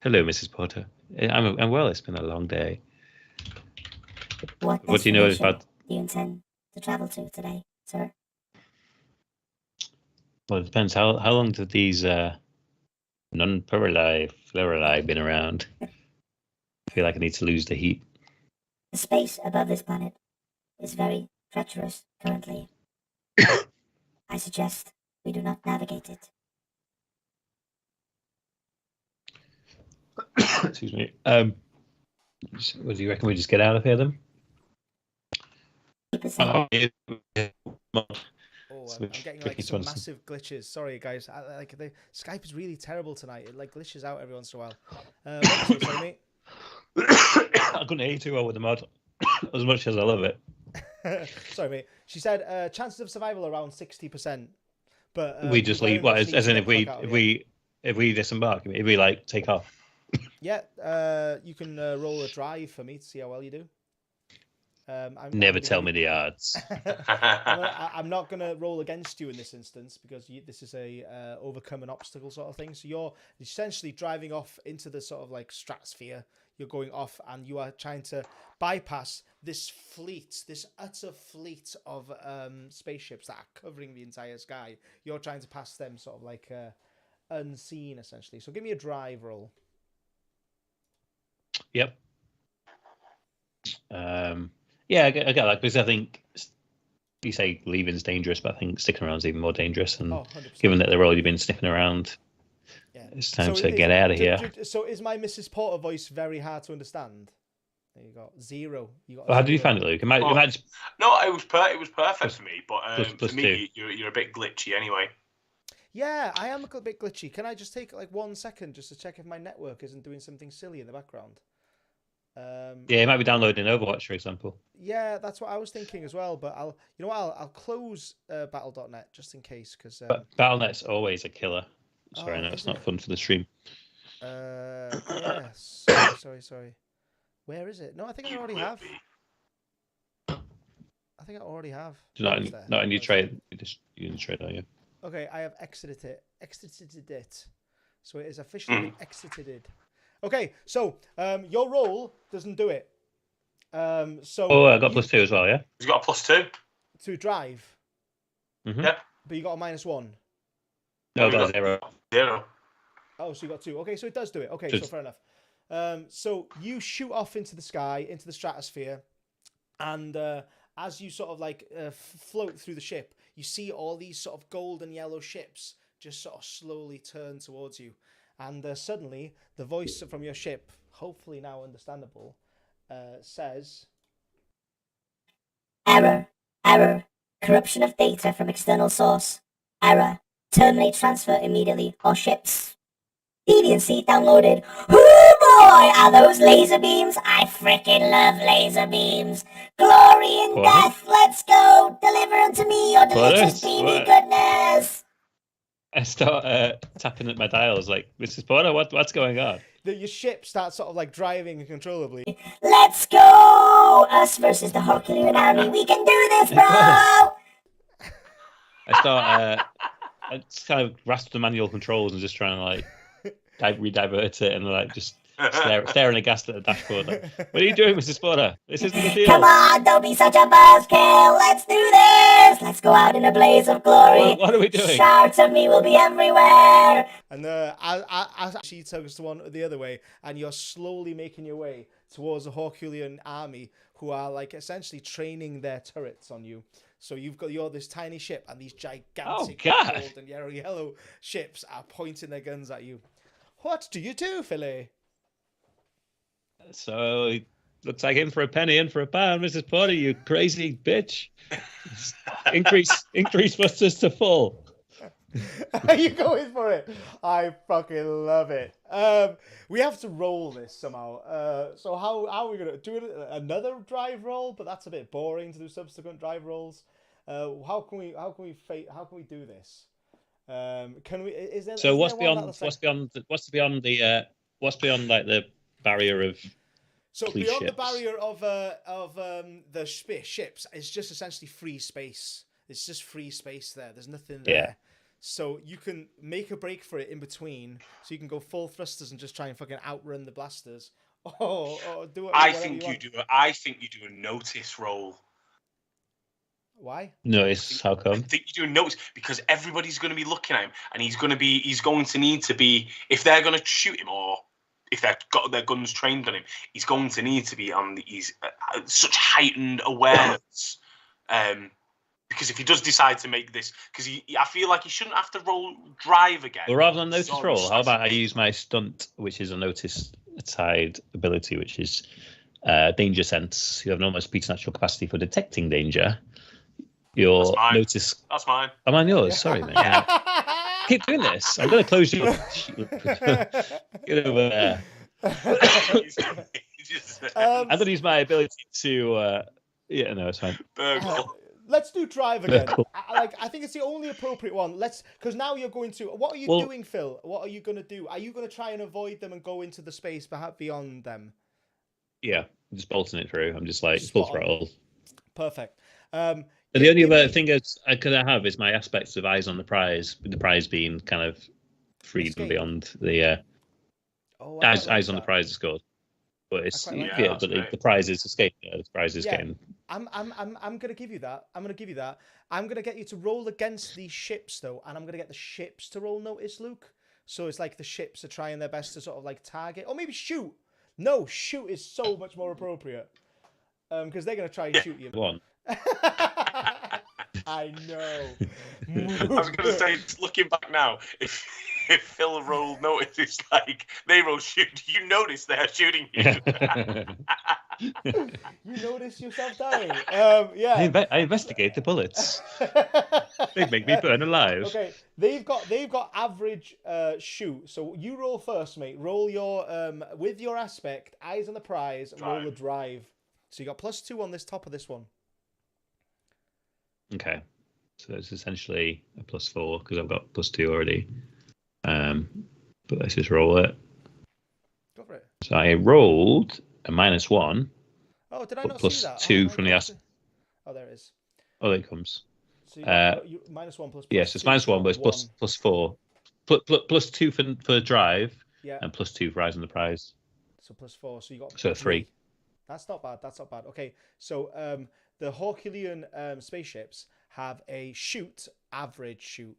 Mrs. Potter. I'm well. It's been a long day. What do you know about? Do you intend to travel to today, sir? Well, it depends. How long do these non-Florali been around? I feel like I need to lose the heat. The space above this planet is very treacherous currently. I suggest we do not navigate it. Excuse me. What do you reckon we just get out of here then? I'm getting like some massive glitches. Sorry, guys. The Skype is really terrible tonight. It like glitches out every once in a while. Sorry, mate. I couldn't hear you too well with the mod, as much as I love it. Sorry, mate. She said chances of survival around 60%, But we just leave. What, as in if we disembark, if we like take off. Yeah, you can roll a drive for me to see how well you do. Never tell me the odds. I'm not going to roll against you in this instance because this is a overcome an obstacle sort of thing. So you're essentially driving off into the sort of like stratosphere. You're going off and you are trying to bypass this utter fleet of spaceships that are covering the entire sky. You're trying to pass them sort of like unseen, essentially. So give me a drive roll. Yep. Yeah, I get that because I think you say leaving's dangerous, but I think sticking around is even more dangerous. And given that they've already been sniffing around, it's time to get out of here. So is my Mrs. Porter voice very hard to understand? There you go. 0. You got. How did you find it, Luke? No, it was perfect for me, but for me, you're a bit glitchy anyway. Yeah, I am a bit glitchy. Can I just take like 1 second just to check if my network isn't doing something silly in the background? Yeah, you might be downloading Overwatch, for example. Yeah, that's what I was thinking as well. But I'll close Battle.net just in case because. But Battle.net's always a killer. Sorry, no, it's not fun for the stream. Yeah. Sorry. Where is it? No, I think I already have. Not in your trade. You're in the trade, are you? Okay, I have exited it. So it is officially been exited. Okay, so your roll doesn't do it. I got +2 as well, yeah? He's got a +2. To drive. Mm-hmm. Yeah. But you got a -1. No, got 0. 0. Oh, so you got 2. Okay, so it does do it. Okay, so fair enough. So you shoot off into the sky, into the stratosphere, and as you sort of like float through the ship, you see all these sort of golden yellow ships just sort of slowly turn towards you. And suddenly, the voice from your ship, hopefully now understandable, says... Error. Corruption of data from external source. Error. Terminate transfer immediately. All ships. Deviancy downloaded. Oh boy, are those laser beams? I freaking love laser beams. Glory and death, let's go. Deliver unto me your delicious beamy goodness. I start tapping at my dials like, Mrs. Porter, what's going on? Your ship starts sort of like driving uncontrollably. Let's go! Us versus the Herculean army. We can do this, bro! I just kind of grasp the manual controls and just trying to like redivert it and like just staring aghast at the dashboard. Like, what are you doing, Mrs. Porter? This isn't the deal. Come on, don't be such a buzzkill. Let's do this. Let's go out in a blaze of glory. What are we doing? Shards of me will be everywhere. And as she tugs the other way, and you're slowly making your way towards the Herculean army, who are like essentially training their turrets on you. So you're this tiny ship, and these gigantic gold and yellow ships are pointing their guns at you. What do you do, Philly? So it looks like in for a penny, in for a pound, Mrs. Porter, you crazy bitch. increase thrusters to full. Are you going for it? I fucking love it. We have to roll this somehow. So how are we gonna do another drive roll? But that's a bit boring to do subsequent drive rolls. How can we do this? Can we? Is there? So what's beyond like the barrier of? So beyond ships? The barrier of the ships is just essentially free space. It's just free space there. There's nothing there. Yeah. So you can make a break for it in between. So you can go full thrusters and just try and fucking outrun the blasters. Or do it. I think you do a notice roll. Why? Notice? How come? I think you do a notice because everybody's going to be looking at him, and he's going to need to be, if they're going to shoot him or if they've got their guns trained on him, he's going to need to be on such heightened awareness. Because if he does decide to make this, because I feel like he shouldn't have to drive again. Well, rather than notice roll, how about I use my stunt, which is a notice tied ability, which is danger sense. You have enormous preternatural capacity for detecting danger. Your notice. That's mine. Am I yours? Sorry, mate. Keep doing this. I'm going to close you. Get over there. I'm going to use my ability to. Yeah, no, it's fine. Let's do drive again. Cool. I think it's the only appropriate one. Because now you're going to. What are you doing, Phil? What are you going to do? Are you going to try and avoid them and go into the space perhaps beyond them? Yeah, I'm just bolting it through. I'm just like full throttle. Perfect. The only other thing I could have is my aspects of eyes on the prize, with the prize being kind of freedom beyond the eyes on the prize is good. But it's but the prize is escape. Yeah, the prize is getting. I'm gonna give you that. I'm gonna get you to roll against these ships though, and I'm gonna get the ships to roll notice, Luke. So it's like the ships are trying their best to sort of like target, or maybe shoot. No, shoot is so much more appropriate. Because they're gonna try and shoot you. One. I know. I was going to say, looking back now, if Phil rolled notice, it's like they roll shoot. You notice they're shooting you. You notice yourself dying. Yeah. I investigate the bullets. They make me burn alive. Okay, they've got average shoot. So you roll first, mate. Roll your with your aspect, eyes on the prize. Roll the drive. So you got +2 on this top of this one. Okay, so it's essentially a +4 because I've got +2 already. But let's just roll it. Go for it. So I rolled a +1. Oh, did I not see that? +2 from the aspect. Oh, there it is. Oh, there it comes. So you got -1 plus. Yes, it's -1, but it's +4. +2 for drive. Yeah. And +2 for eyes on the prize. So +4. So you got. So 3. That's not bad. Okay, so the Herculean spaceships have a shoot, average shoot,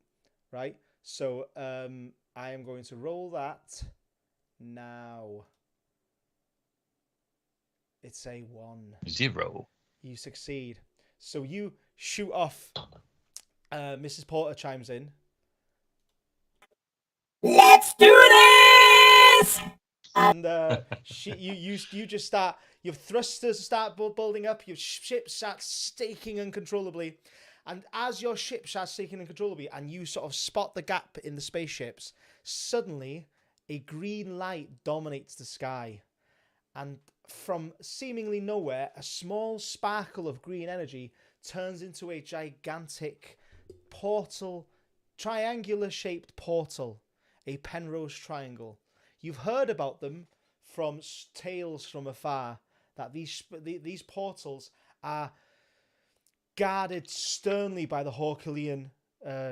right? So I am going to roll that now. It's a 1. 0. You succeed. So you shoot off. Mrs. Porter chimes in. Let's do this! And you just start. Your thrusters start building up. Your ship starts staking uncontrollably, and as your ship starts staking uncontrollably, and you sort of spot the gap in the spaceships, suddenly a green light dominates the sky, and from seemingly nowhere, a small sparkle of green energy turns into a gigantic portal, triangular-shaped portal, a Penrose triangle. You've heard about them from tales from afar, that these portals are guarded sternly by the Herculean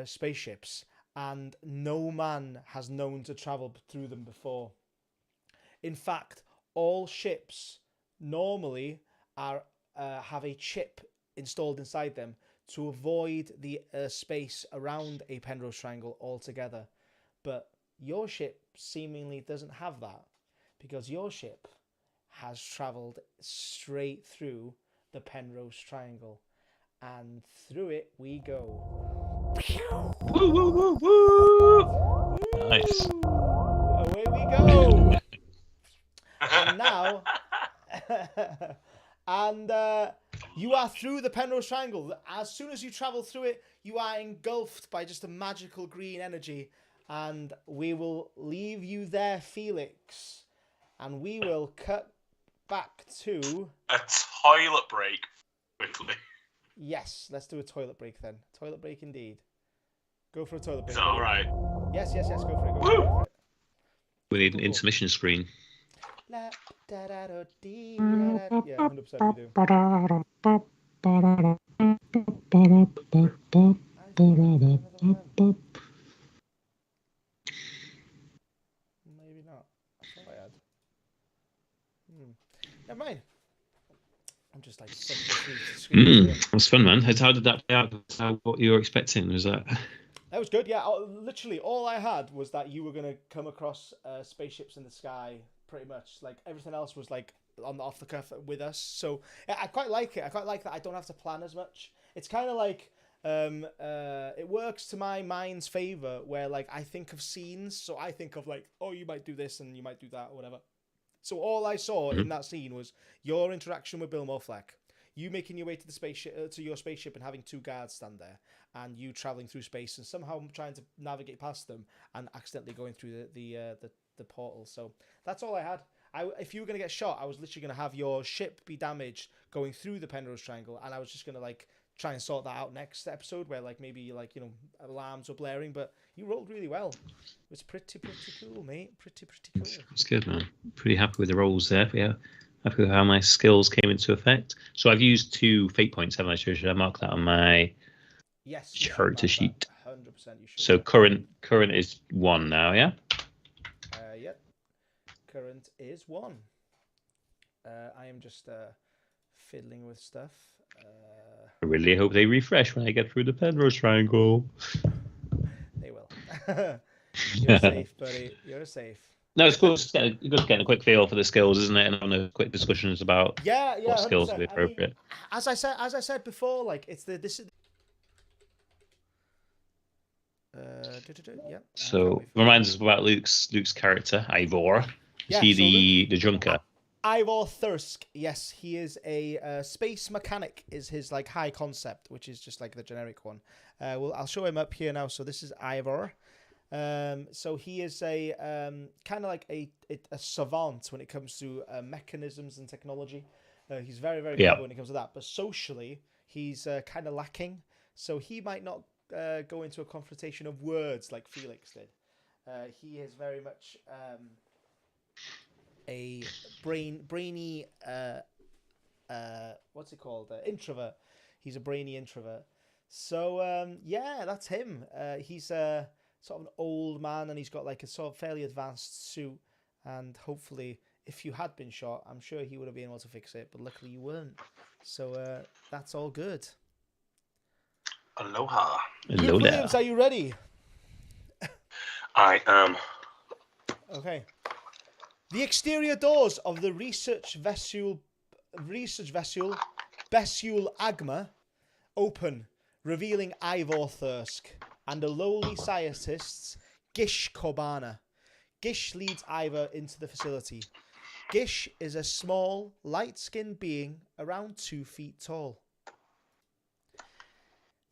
spaceships, and no man has known to travel through them before. In fact, all ships normally have a chip installed inside them to avoid the space around a Penrose triangle altogether. But your ship seemingly doesn't have that, because your ship has travelled straight through the Penrose Triangle, and through it we go. Woo, woo, woo, woo. Nice. Away we go. And now, you are through the Penrose Triangle. As soon as you travel through it, you are engulfed by just a magical green energy, and we will leave you there, Felix. And we will cut back to a toilet break quickly. Yes, let's do a toilet break then. Toilet break indeed. Go for a toilet break. Is that all right? Yes, go for it. Go for it. We need an intermission screen. Yeah, 100% we do. Maybe not. I thought I had. Never mind. I'm just like That was fun, man. How did that play out? What you were expecting? Was that? That was good. Yeah, literally all I had was that you were gonna come across spaceships in the sky. Pretty much, like everything else was like off the cuff with us. So I quite like it. I quite like that I don't have to plan as much. It's kind of like it works to my mind's favor, where like I think of scenes. So I think of like, oh, you might do this and you might do that or whatever. So all I saw in that scene was your interaction with Bill Morfleck, you making your way to the spaceship, to your spaceship, and having 2 guards stand there, and you traveling through space and somehow trying to navigate past them and accidentally going through the portal. So that's all I had. If you were going to get shot, I was literally going to have your ship be damaged going through the Penrose Triangle, and I was just going to like try and sort that out next episode, where like maybe like alarms were blaring. But you rolled really well. It was pretty cool, mate. Pretty cool. It's good, man. Pretty happy with the rolls there. Yeah, happy with how my skills came into effect. So I've used 2 fate points, haven't I? Should I mark that on my character sheet? 100% you should. So current is 1 now, yeah? Yep. Current is 1. I am just fiddling with stuff. I really hope they refresh when I get through the Penrose Triangle. They will. You're safe, buddy. You're safe. No, it's cool. It's good getting a quick feel for the skills, isn't it? And having a quick discussions about what skills would be appropriate. I mean, as I said before, like this is. Yeah. So reminds us about Luke's character, Ivor. Is he the junker? Ivor Thirsk, yes, he is a space mechanic. Is his like high concept, which is just like the generic one. I'll show him up here now. So this is Ivor. So he is a kind of like a savant when it comes to mechanisms and technology. He's very clever when it comes to that. But socially, he's kind of lacking. So he might not go into a confrontation of words like Felix did. He is very much a brainy what's it called? Introvert. He's a brainy introvert. So yeah, that's him. He's sort of an old man, and he's got like a sort of fairly advanced suit. And hopefully, if you had been shot, I'm sure he would have been able to fix it. But luckily, you weren't. So that's all good. Aloha. Williams, are you ready? I am. Okay. The exterior doors of the research vessel Bessul Agma open, revealing Ivor Thirsk and a lowly scientist, Gish Kobana. Gish leads Ivor into the facility. Gish is a small, light-skinned being around 2 feet tall.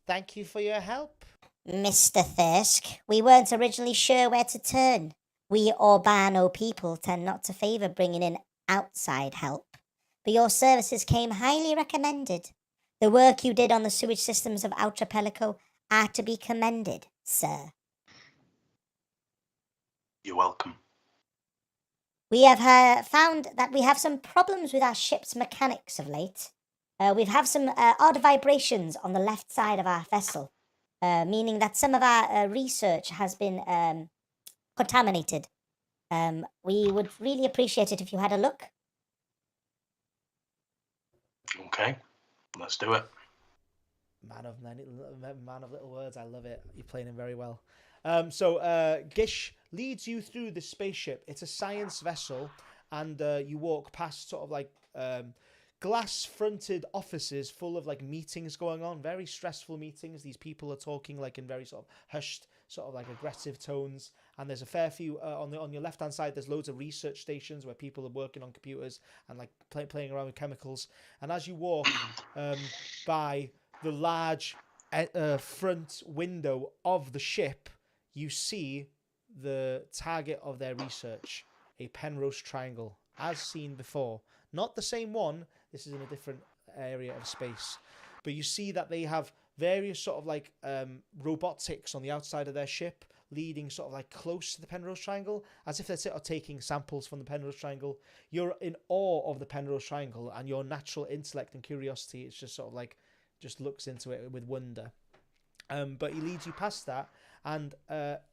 Thank you for your help. Mr. Thirsk, we weren't originally sure where to turn. We Urbano people tend not to favour bringing in outside help, but your services came highly recommended. The work you did on the sewage systems of Archipelago are to be commended, sir. You're welcome. We have found that we have some problems with our ship's mechanics of late. We've had some odd vibrations on the left side of our vessel, meaning that some of our research has been contaminated. We would really appreciate it if you had a look. Okay, let's do it. Man of little words. I love it. You're playing him very well. So Gish leads you through the spaceship. It's a science vessel, and you walk past sort of like glass-fronted offices full of like meetings going on. Very stressful meetings. These people are talking like in very sort of hushed, sort of like aggressive tones. And there's a fair few on your left-hand side. There's loads of research stations where people are working on computers and like playing around with chemicals. And as you walk by the large front window of the ship, you see the target of their research, a Penrose Triangle, as seen before. Not the same one. This is in a different area of space. But you see that they have various sort of like robotics on the outside of their ship, leading sort of like close to the Penrose Triangle, as if they're sort of taking samples from the Penrose Triangle. You're in awe of the Penrose Triangle, and your natural intellect and curiosity is just sort of like, just looks into it with wonder. But he leads you past that and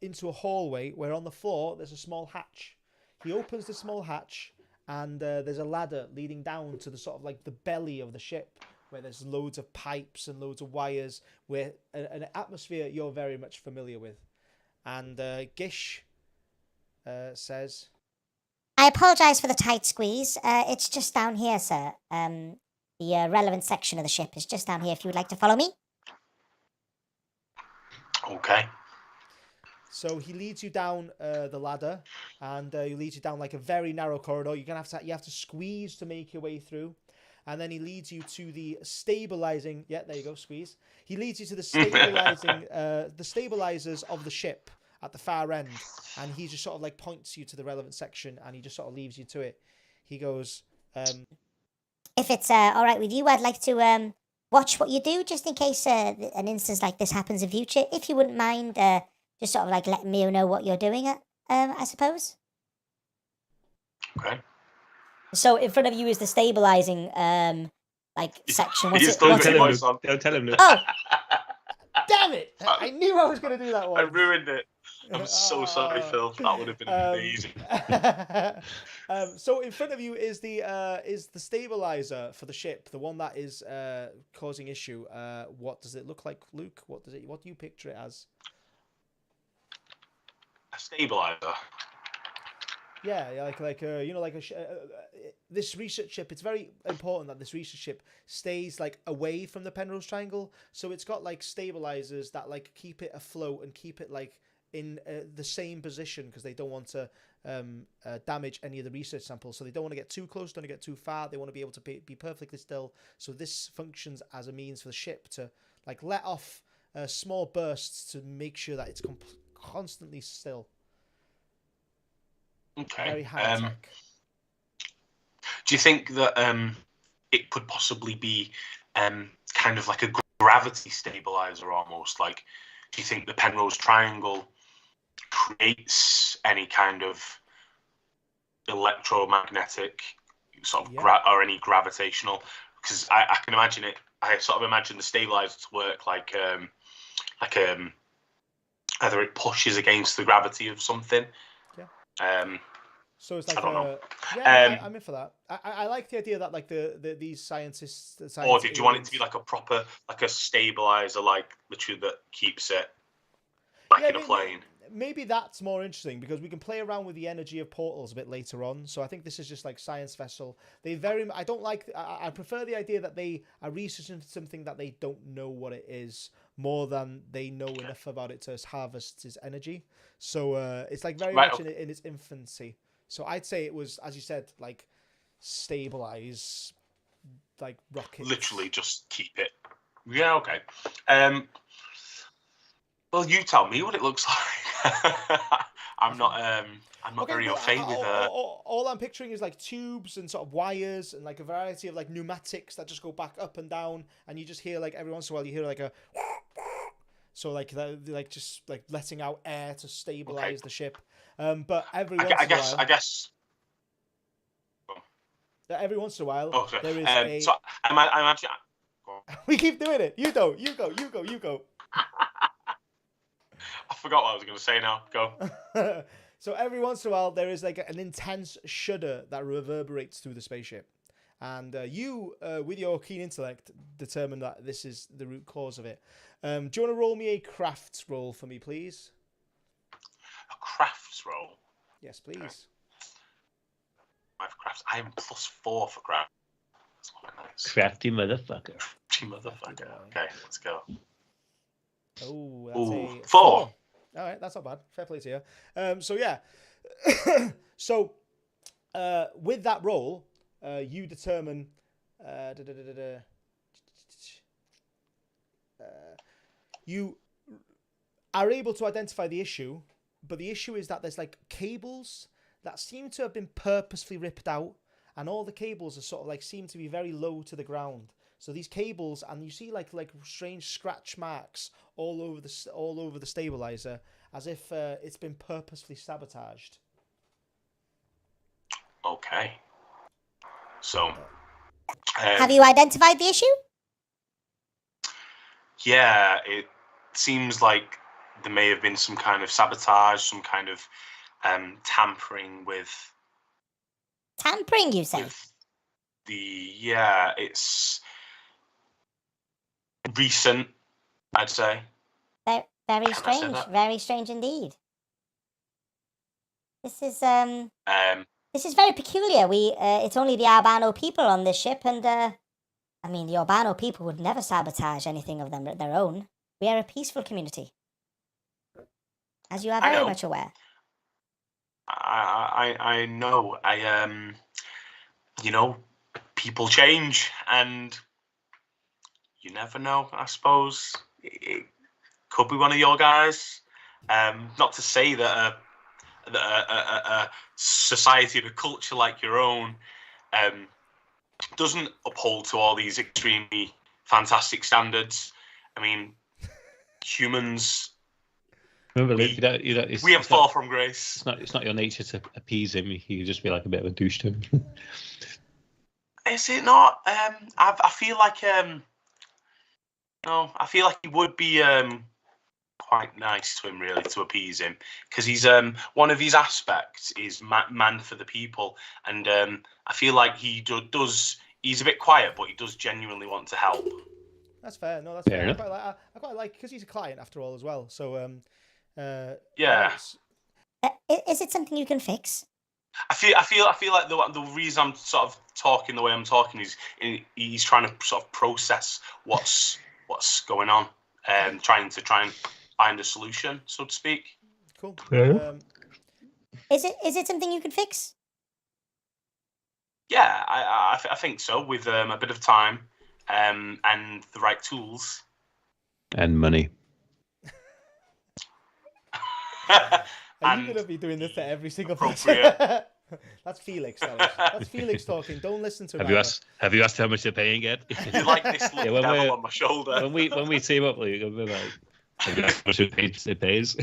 into a hallway where on the floor there's a small hatch. He opens the small hatch, and there's a ladder leading down to the sort of like the belly of the ship, where there's loads of pipes and loads of wires, where an atmosphere you're very much familiar with. And Gish says, I apologise for the tight squeeze. It's just down here, sir. The relevant section of the ship is just down here if you would like to follow me. Okay. So he leads you down the ladder, and he leads you down like a very narrow corridor. You have to squeeze to make your way through. And then he leads you to the stabilizing. Yeah, there you go, squeeze. He leads you to the stabilizing, the stabilizers of the ship at the far end, and he just sort of like points you to the relevant section, and he just sort of leaves you to it. He goes, if it's all right with you, I'd like to watch what you do, just in case an instance like this happens in future. If you wouldn't mind, just sort of like letting me know what you're doing, I suppose. Okay. So in front of you is the stabilizing section. He's still got your voice on. Don't tell him. Luke. Oh, Damn it! I knew I was going to do that one. I ruined it. I'm so sorry, Phil. That would have been amazing. So in front of you is the stabilizer for the ship, the one that is causing issue. What does it look like, Luke? What do you picture it as? A stabilizer. Yeah, this research ship. It's very important that this research ship stays like away from the Penrose Triangle. So it's got like stabilizers that like keep it afloat and keep it like in the same position, because they don't want to damage any of the research samples. So they don't want to get too close, don't want to get too far. They want to be able to be perfectly still. So this functions as a means for the ship to like let off small bursts to make sure that it's constantly still. Okay. Very high tech. Do you think that it could possibly be kind of like a gravity stabilizer almost? Like, do you think the Penrose Triangle creates any kind of electromagnetic sort of or any gravitational? Because I can imagine it. I sort of imagine the stabilizer to work like either it pushes against the gravity of something. Yeah. So it's like I don't know. Yeah, I'm in for that. I like the idea that like these scientists. Or did you want it to be like a proper, like a stabilizer, like literally that keeps it like in a plane? Maybe that's more interesting, because we can play around with the energy of portals a bit later on. So I think this is just like science vessel. I don't like. I prefer the idea that they are researching something that they don't know what it is, more than they know enough about it to harvest its energy. So it's like very much in its infancy. So I'd say it was, as you said, like stabilize, like rockets. Literally just keep it. Yeah, okay. Well, you tell me what it looks like. I'm not very au fait with all I'm picturing is like tubes and sort of wires and like a variety of like pneumatics that just go back up and down, and you just hear like every once in a while you hear like a. So like just like letting out air to stabilize the ship. But every once in a while, I guess. Every once in a while, there is a. So I'm actually. We keep doing it. You go. I forgot what I was going to say now. Go. So every once in a while, there is like an intense shudder that reverberates through the spaceship. And you, with your keen intellect, determine that this is the root cause of it. Do you want to roll me a crafts roll for me, please? A crafts roll? Yes, please. Okay. I have crafts. I am +4 for crafts. That's quite nice. Crafty motherfucker. Okay, let's go. Oh, that's a 4. All right, that's not bad. Fair play to you. So yeah. So with that roll, you determine. You are able to identify the issue, but the issue is that there's like cables that seem to have been purposefully ripped out, and all the cables are sort of like seem to be very low to the ground. So these cables, and you see like strange scratch marks all over the stabilizer, as if it's been purposefully sabotaged. Okay. So, have you identified the issue? Yeah, it seems like there may have been some kind of sabotage, some kind of tampering with. Tampering, you say? It's recent, I'd say. Very strange. Very strange indeed. This is very peculiar. It's only the Albano people on this ship, and I mean, the Albano people would never sabotage anything of their own. We are a peaceful community, as you are very much aware. I know. People change, and you never know. I suppose it could be one of your guys. Not to say that a society, a culture like your own, doesn't uphold to all these extremely fantastic standards. I mean, humans. Remember, We have fall from grace. It's not your nature to appease him. You can just be like a bit of a douche to him. Is it not? I feel like no, I feel like he would be quite nice to him, really, to appease him, because he's one of his aspects is man for the people, and I feel like he does. He's a bit quiet, but he does genuinely want to help. That's fair. No, that's fair. I quite like because he's a client after all as well. So yeah. Is it something you can fix? I feel like the reason I'm sort of talking the way I'm talking is he's trying to sort of process what's going on, trying to find a solution, so to speak. Cool. Is it something you can fix? Yeah, I think so, with a bit of time and the right tools. And money. Are you going to be doing this to every single person? That's Felix. That's Felix talking. Don't listen to him. Have you asked how much they're paying yet? You like this little devil on my shoulder. When we team up, like, have you asked how much it pays?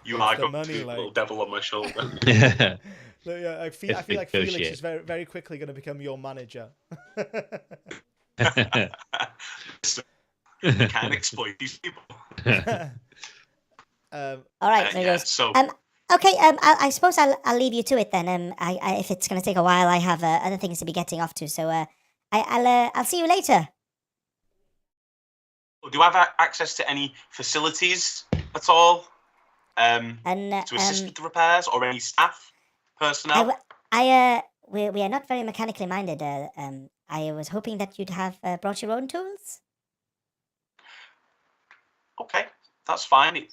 You are got money, little devil on my shoulder. Yeah. So, yeah, I feel like Felix is very, very quickly going to become your manager. You can't exploit these people. All right, there goes. So, okay. I suppose I'll leave you to it then. If it's going to take a while, I have other things to be getting off to. So, I'll see you later. Do I have access to any facilities at all? To assist with the repairs, or any staff personnel? We are not very mechanically minded. I was hoping that you'd have brought your own tools. Okay, that's fine.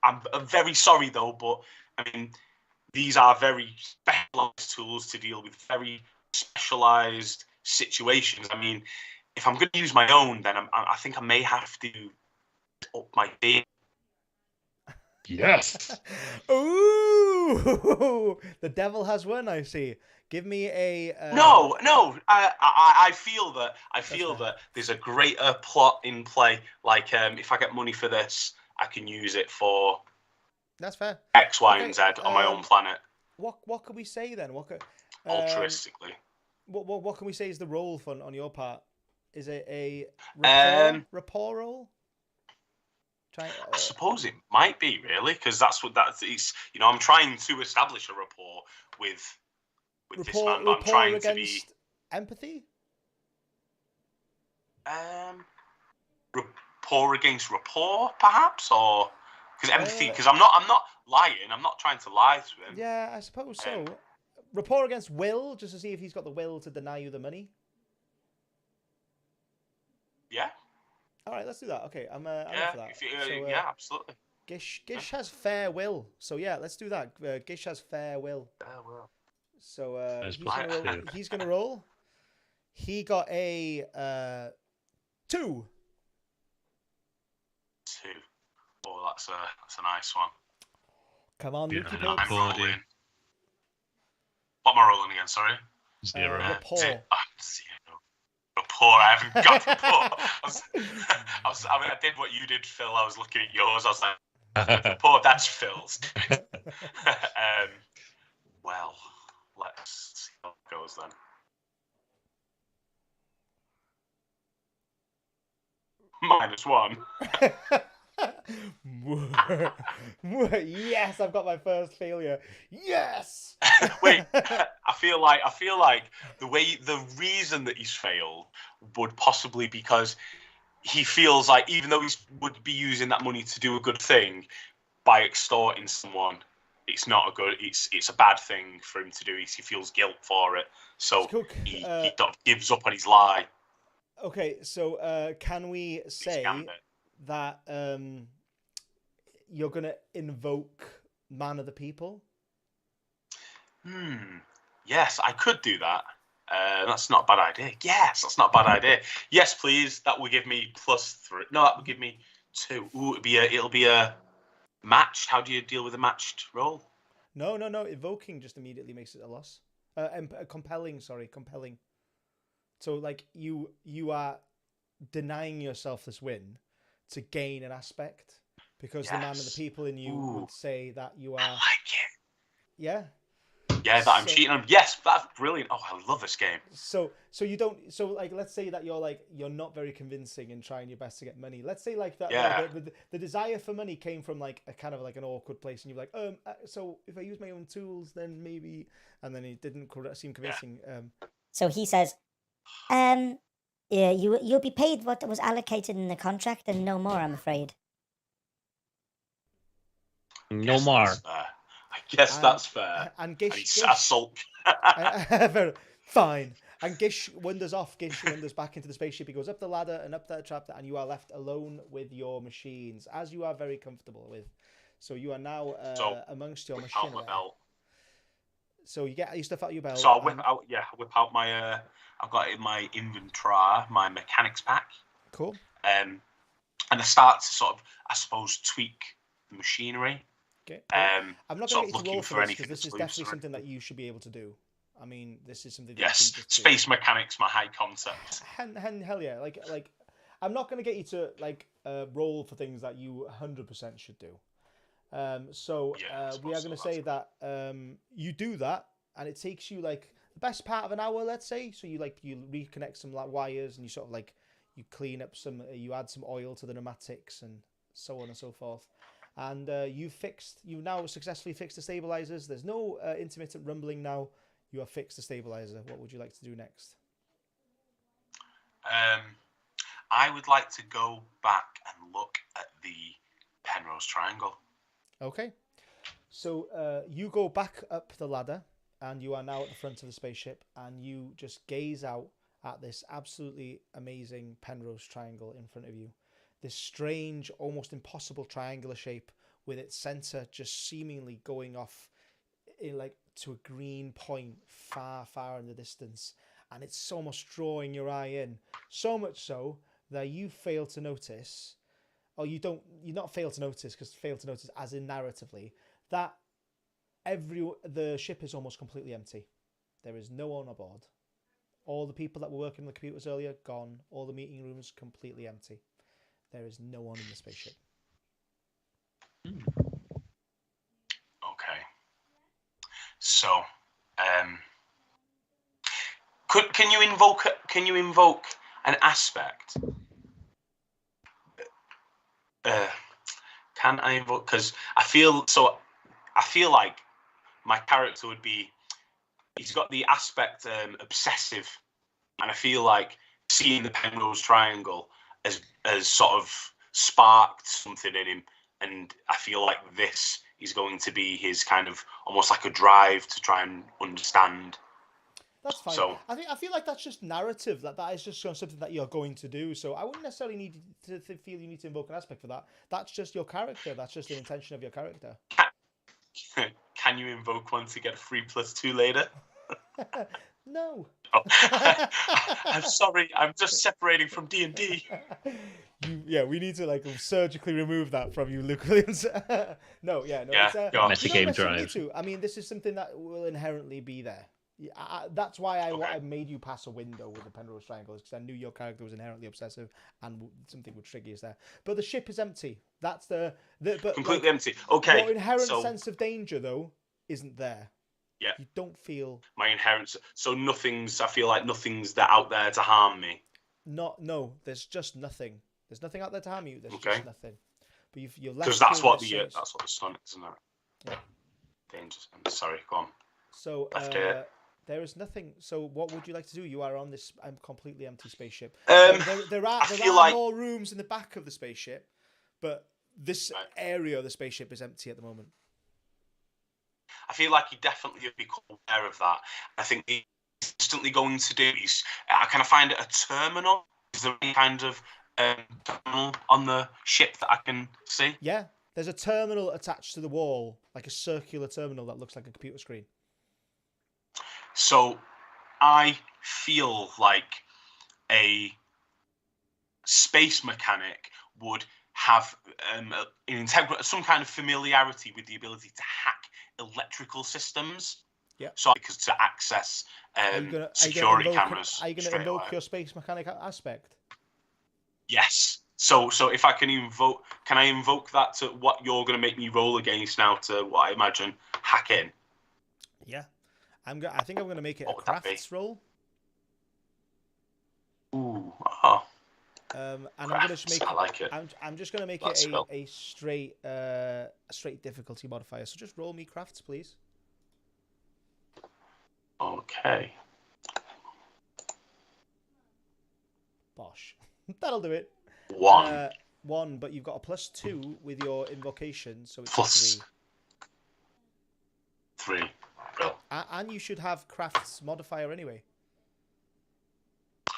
I'm very sorry though, but I mean, these are very specialized tools to deal with very specialized situations. I mean, if I'm going to use my own, then I think I may have to up my game. Yes. Ooh, the devil has won. I see. Give me a. No. I feel that there's a greater plot in play. Like, if I get money for this, I can use it for. That's fair. X, Y, and Z on my own planet. What can we say then? Altruistically. What can we say is the role on your part? Is it a rapport role? I suppose it might be, really, because that's is. You know, I'm trying to establish a rapport with this man, but I'm trying to be empathy. Rapport against rapport, perhaps, or because empathy. Because I'm not lying. I'm not trying to lie to him. Yeah, I suppose so. Rapport against will, just to see if he's got the will to deny you the money. Yeah. All right, let's do that. Okay, I'm up for that. Yeah, absolutely. Gish has fair will, so yeah, let's do that. Gish has fair will. Fair will. So he's gonna roll. He got a 2. 2. Oh, that's a nice one. Come on, Luke. I'm rolling. What am I rolling again? Sorry. 0. Rapport. 0. Rapport. I haven't got rapport. I did what you did, Phil. I was looking at yours. I was like, rapport. That's Phil's. Well, let's see how it goes then. -1. Yes, I've got my first failure. Yes. Wait, I feel like the reason that he's failed would possibly because he feels like even though he would be using that money to do a good thing, by extorting someone, it's not a good. It's a bad thing for him to do. He feels guilt for it, so he gives up on his lie. Okay, so can we say that you're gonna invoke Man of the People? Yes, I could do that. That's not a bad idea. Yes, that's not a bad idea. Yes, please. That will give me +3. No, that will give me 2. Ooh, it'll be a matched. How do you deal with a matched roll? No. Evoking just immediately makes it a loss. Compelling. So like you are denying yourself this win to gain an aspect, because the man and the people in you would say that you are. I like it. Yeah. Yeah, that I'm cheating on. Yes, that's brilliant. Oh, I love this game. So you don't. So like, let's say that you're not very convincing in trying your best to get money. Let's say like that. Yeah. The desire for money came from like a kind of like an awkward place, and you're like, so if I use my own tools, then maybe. And then it didn't seem convincing. Yeah. So he says, yeah, you'll be paid what was allocated in the contract and no more, I'm afraid. No more. I guess that's fair. And Gish sulk. Fine. And Gish wanders off. Gish wanders back into the spaceship. He goes up the ladder and up that trap, and you are left alone with your machines, as you are very comfortable with. So you are now amongst your machinery. So you get your stuff out of your belt. So I whip out my. I've got in my inventory my mechanics pack. Cool. And I start to sort of, I suppose, tweak the machinery. Okay. I'm not going to get you to roll for this, because this is definitely something that you should be able to do. I mean, this is something. Yes, space mechanics, my high concept. Hell yeah! Like, I'm not going to get you to roll for things that you 100% should do. We are going to say that you do that, and it takes you like the best part of an hour, let's say. So you reconnect some wires, and you sort of you clean up you add some oil to the pneumatics, and so on and so forth. And you've now successfully fixed the stabilizers. There's no intermittent rumbling now. You have fixed the stabilizer. What would you like to do next? I would like to go back and look at the Penrose Triangle. Okay. So you go back up the ladder, and you are now at the front of the spaceship, and you just gaze out at this absolutely amazing Penrose Triangle in front of you. This strange, almost impossible triangular shape with its center just seemingly going off to a green point far, far in the distance. And it's almost drawing your eye in. So much so that you fail to notice, or you're not fail to notice, because fail to notice as in narratively, that the ship is almost completely empty. There is no one aboard. All the people that were working on the computers earlier, gone. All the meeting rooms completely empty. There is no one in the spaceship. Okay. So, can you invoke an aspect? Can I invoke? Because I feel like my character would be. He's got the aspect obsessive, and I feel like seeing the Penrose Triangle as sort of sparked something in him, and I feel like this is going to be his kind of almost like a drive to try and understand. That's fine. So, I feel like that's just narrative. That is just something that you're going to do. So I wouldn't necessarily need to feel you need to invoke an aspect for that. That's just your character. That's just the intention of your character. Can you invoke one to get a 3+2 later? No. Oh. I'm sorry. I'm just separating from D&D. We need to surgically remove that from you, Luke Williams. No. Yeah, it's metagame drive. I mean, this is something that will inherently be there. That's why I made you pass a window with the Penrose Triangle, because I knew your character was inherently obsessive and something would trigger you there. But the ship is empty. That's completely empty. Okay. Your inherent sense of danger, though, isn't there. Yeah. You don't feel my inherent. So I feel like nothing's out there to harm me. No. There's just nothing. There's nothing out there to harm you. There's just nothing. But you're left. Because that's what the sun is, isn't it? Yeah. Dangerous. I'm sorry. Go on. So there is nothing. So what would you like to do? You are on this completely empty spaceship. There are more rooms in the back of the spaceship, but this area of the spaceship is empty at the moment. I feel like you definitely have become aware of that. I think he's instantly going to do is I kind of find it a terminal. Is there any kind of terminal on the ship that I can see? Yeah, there's a terminal attached to the wall, like a circular terminal that looks like a computer screen. So I feel like a space mechanic would have some kind of familiarity with the ability to hack electrical systems. Yeah. So because to access security cameras. Are you going to invoke your space mechanic aspect? Yes. So if I can I invoke that to what you're going to make me roll against now to what I imagine hack in? Yeah. I think I'm going to make it What a would that be? crafts roll. Ooh. Oh. And I'm Crafts, going to make I like it. I'm just going to make Let's it go. a straight difficulty modifier. So just roll me crafts, please. Okay. Bosh. That'll do it. 1. 1, but you've got a +2 with your invocation, so it's Plus 3. 3. Bro. And you should have crafts modifier anyway.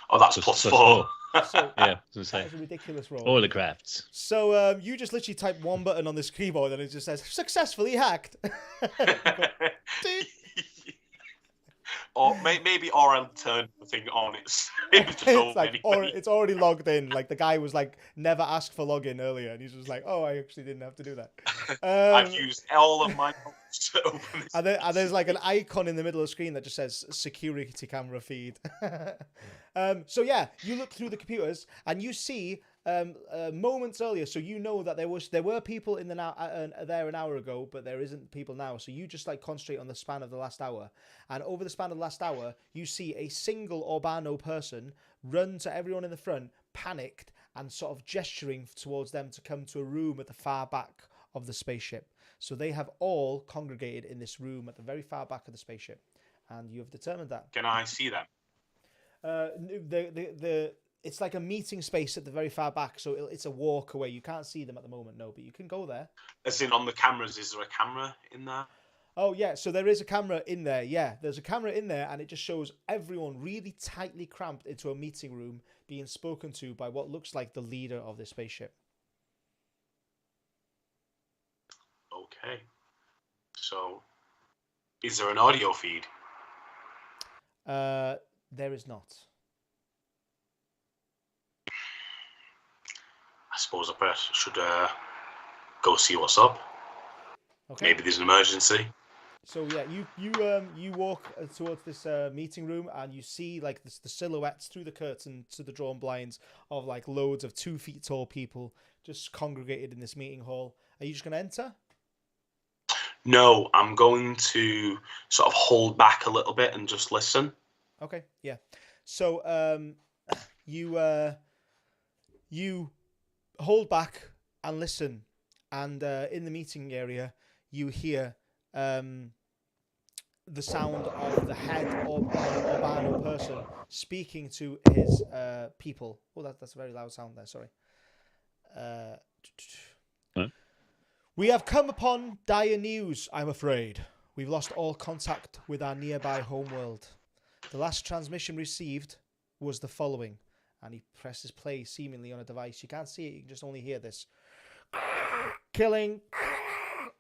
Oh, that's Plus plus 4. So Yeah, that was a ridiculous roll. all the crafts. So you just literally type one button on this keyboard and it just says successfully hacked. Or maybe I'll turn the thing on. It's like, or it's already logged in. Like the guy was like never asked for login earlier, and he's just like, oh, I actually didn't have to do that. I've used all of my to open this. And there's like an icon in the middle of the screen that just says security camera feed. So yeah, you look through the computers and you see moments earlier, so you know that there were people in the there an hour ago, but there isn't people now. So you just like concentrate on the span of the last hour, and over the span of the last hour, you see a single Urbano person run to everyone in the front, panicked and sort of gesturing towards them to come to a room at the far back of the spaceship. So they have all congregated in this room at the very far back of the spaceship, and you have determined that. Can I see them? It's like a meeting space at the very far back, so it's a walk away. You can't see them at the moment, no, but you can go there. As in on the cameras, is there a camera in there? Oh, yeah, so there is a camera in there, yeah. There's a camera in there, and it just shows everyone really tightly cramped into a meeting room being spoken to by what looks like the leader of this spaceship. Okay. So, is there an audio feed? There is not. I suppose I should go see what's up. Okay. Maybe there's an emergency. So yeah, you walk towards this meeting room and you see like the silhouettes through the curtain to the drawn blinds of like loads of 2 feet tall people just congregated in this meeting hall. Are you just going to enter? No, I'm going to sort of hold back a little bit and just listen. Okay, yeah. So you hold back and listen, and in the meeting area you hear the sound of the head of Urbano person speaking to his people. Oh, that's a very loud sound there. Sorry. We have come upon dire news, I'm afraid. We've lost all contact with our nearby homeworld. The last transmission received was the following. And he presses play seemingly on a device. You can't see it, you can just only hear this. Killing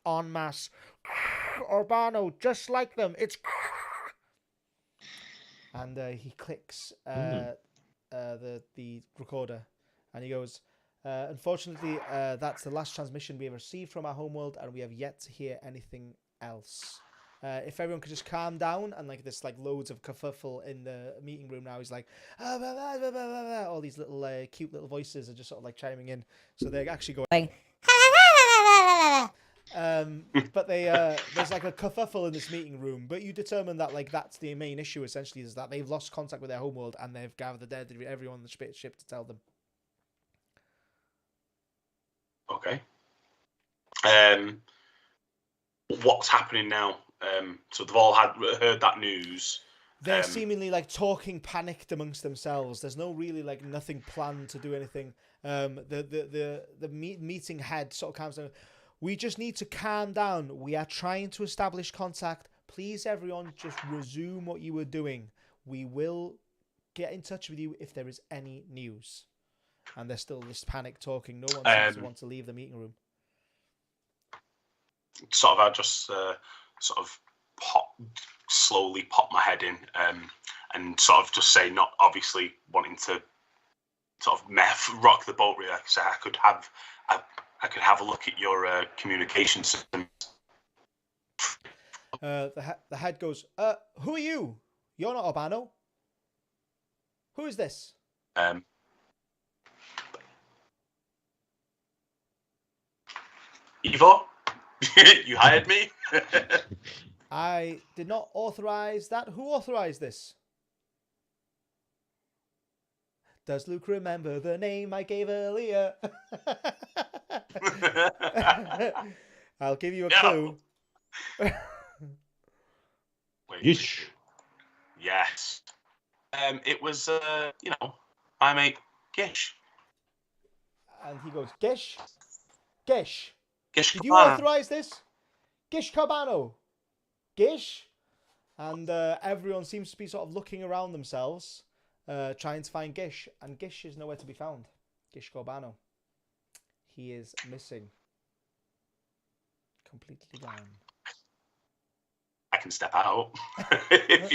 en masse. Urbano, just like them. It's... And he clicks the recorder. And he goes... unfortunately, that's the last transmission we have received from our homeworld, and we have yet to hear anything else. If everyone could just calm down, and like there's like loads of kerfuffle in the meeting room now. He's like, oh, blah, blah, blah, blah, blah. All these little cute little voices are just sort of like chiming in, so they're actually going. But there's like a kerfuffle in this meeting room. But you determine that like that's the main issue essentially, is that they've lost contact with their homeworld and they've gathered everyone on the spaceship to tell them. Okay. What's happening now? So they've all heard that news. They're seemingly like talking panicked amongst themselves. There's no really like nothing planned to do anything. The meeting head sort of calms down. We just need to calm down. We are trying to establish contact. Please, everyone, just resume what you were doing. We will get in touch with you if there is any news. And there's still this panic talking. No one seems to want to leave the meeting room. Sort of, I just sort of slowly pop my head in and sort of just say, not obviously wanting to sort of rock the boat really. So I could have a look at your communication system. The head goes, who are you? You're not Urbano. Who is this? Evo, you hired me. I did not authorize that. Who authorized this? Does Luke remember the name I gave earlier? I'll give you a clue. Wait, Yeesh. yes. It was, my mate Gish. And he goes, Gish? Gish? Gish Did you Cabana. authorize this? Gish Cabano? Gish? And everyone seems to be sort of looking around themselves, trying to find Gish. And Gish is nowhere to be found. Gish Corbano. He is missing. Completely gone. I can step out. if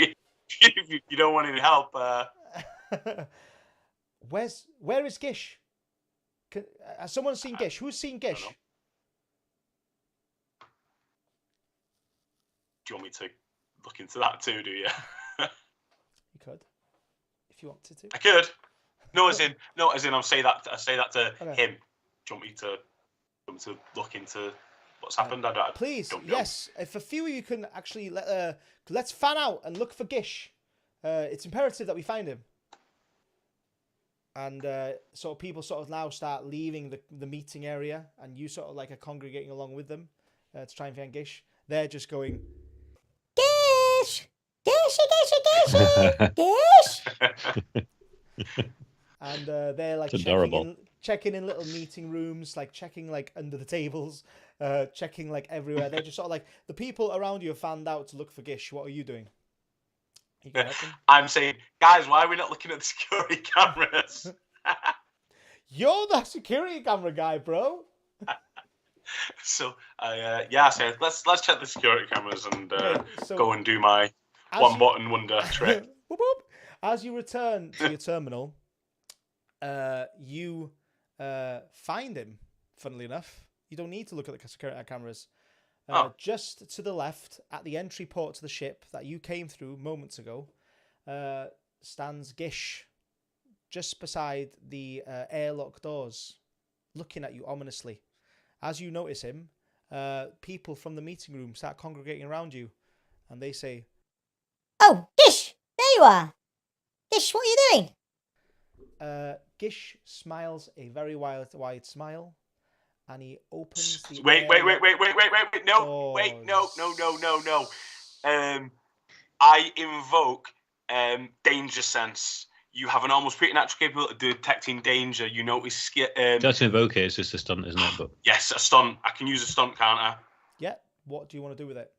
you don't want any help. Where is Gish? Has someone seen Gish? Who's seen Gish? Do you want me to look into that too, do you? You could. If you wanted to. I could. No, as in I'll say that to Okay. him. Do you want me to look into what's happened? Please, don't know. yes. If a few of you can actually let's fan out and look for Gish. It's imperative that we find him. And sort of people sort of now start leaving the meeting area, and you sort of like are congregating along with them to try and find Gish. They're just going, Gish! Gishy! Gish! and they're like It's adorable. checking in little meeting rooms, like checking like under the tables, checking like everywhere. They're just sort of like, the people around you have fanned out to look for Gish. What are you doing? You gonna help them? I'm saying, guys, why are we not looking at the security cameras? You're the security camera guy, bro. So I said, let's check the security cameras and Okay, so go and do my one button wonder trick. Whoop, whoop. As you return to your terminal, you find him. Funnily enough, you don't need to look at the security cameras. Just to the left, at the entry port to the ship that you came through moments ago, stands Gish, just beside the airlock doors, looking at you ominously. As you notice him, people from the meeting room start congregating around you, and they say, Oh, Gish! There you are! Gish, what are you doing? Gish smiles a very wide smile, and he opens the Wait! No, doors. wait, no. I invoke danger sense. You have an almost preternatural capability of detecting danger. You notice. Just to invoke it, it's just a stunt, isn't it? But Yes, a stunt. I can use a stunt counter. Yeah. What do you want to do with it?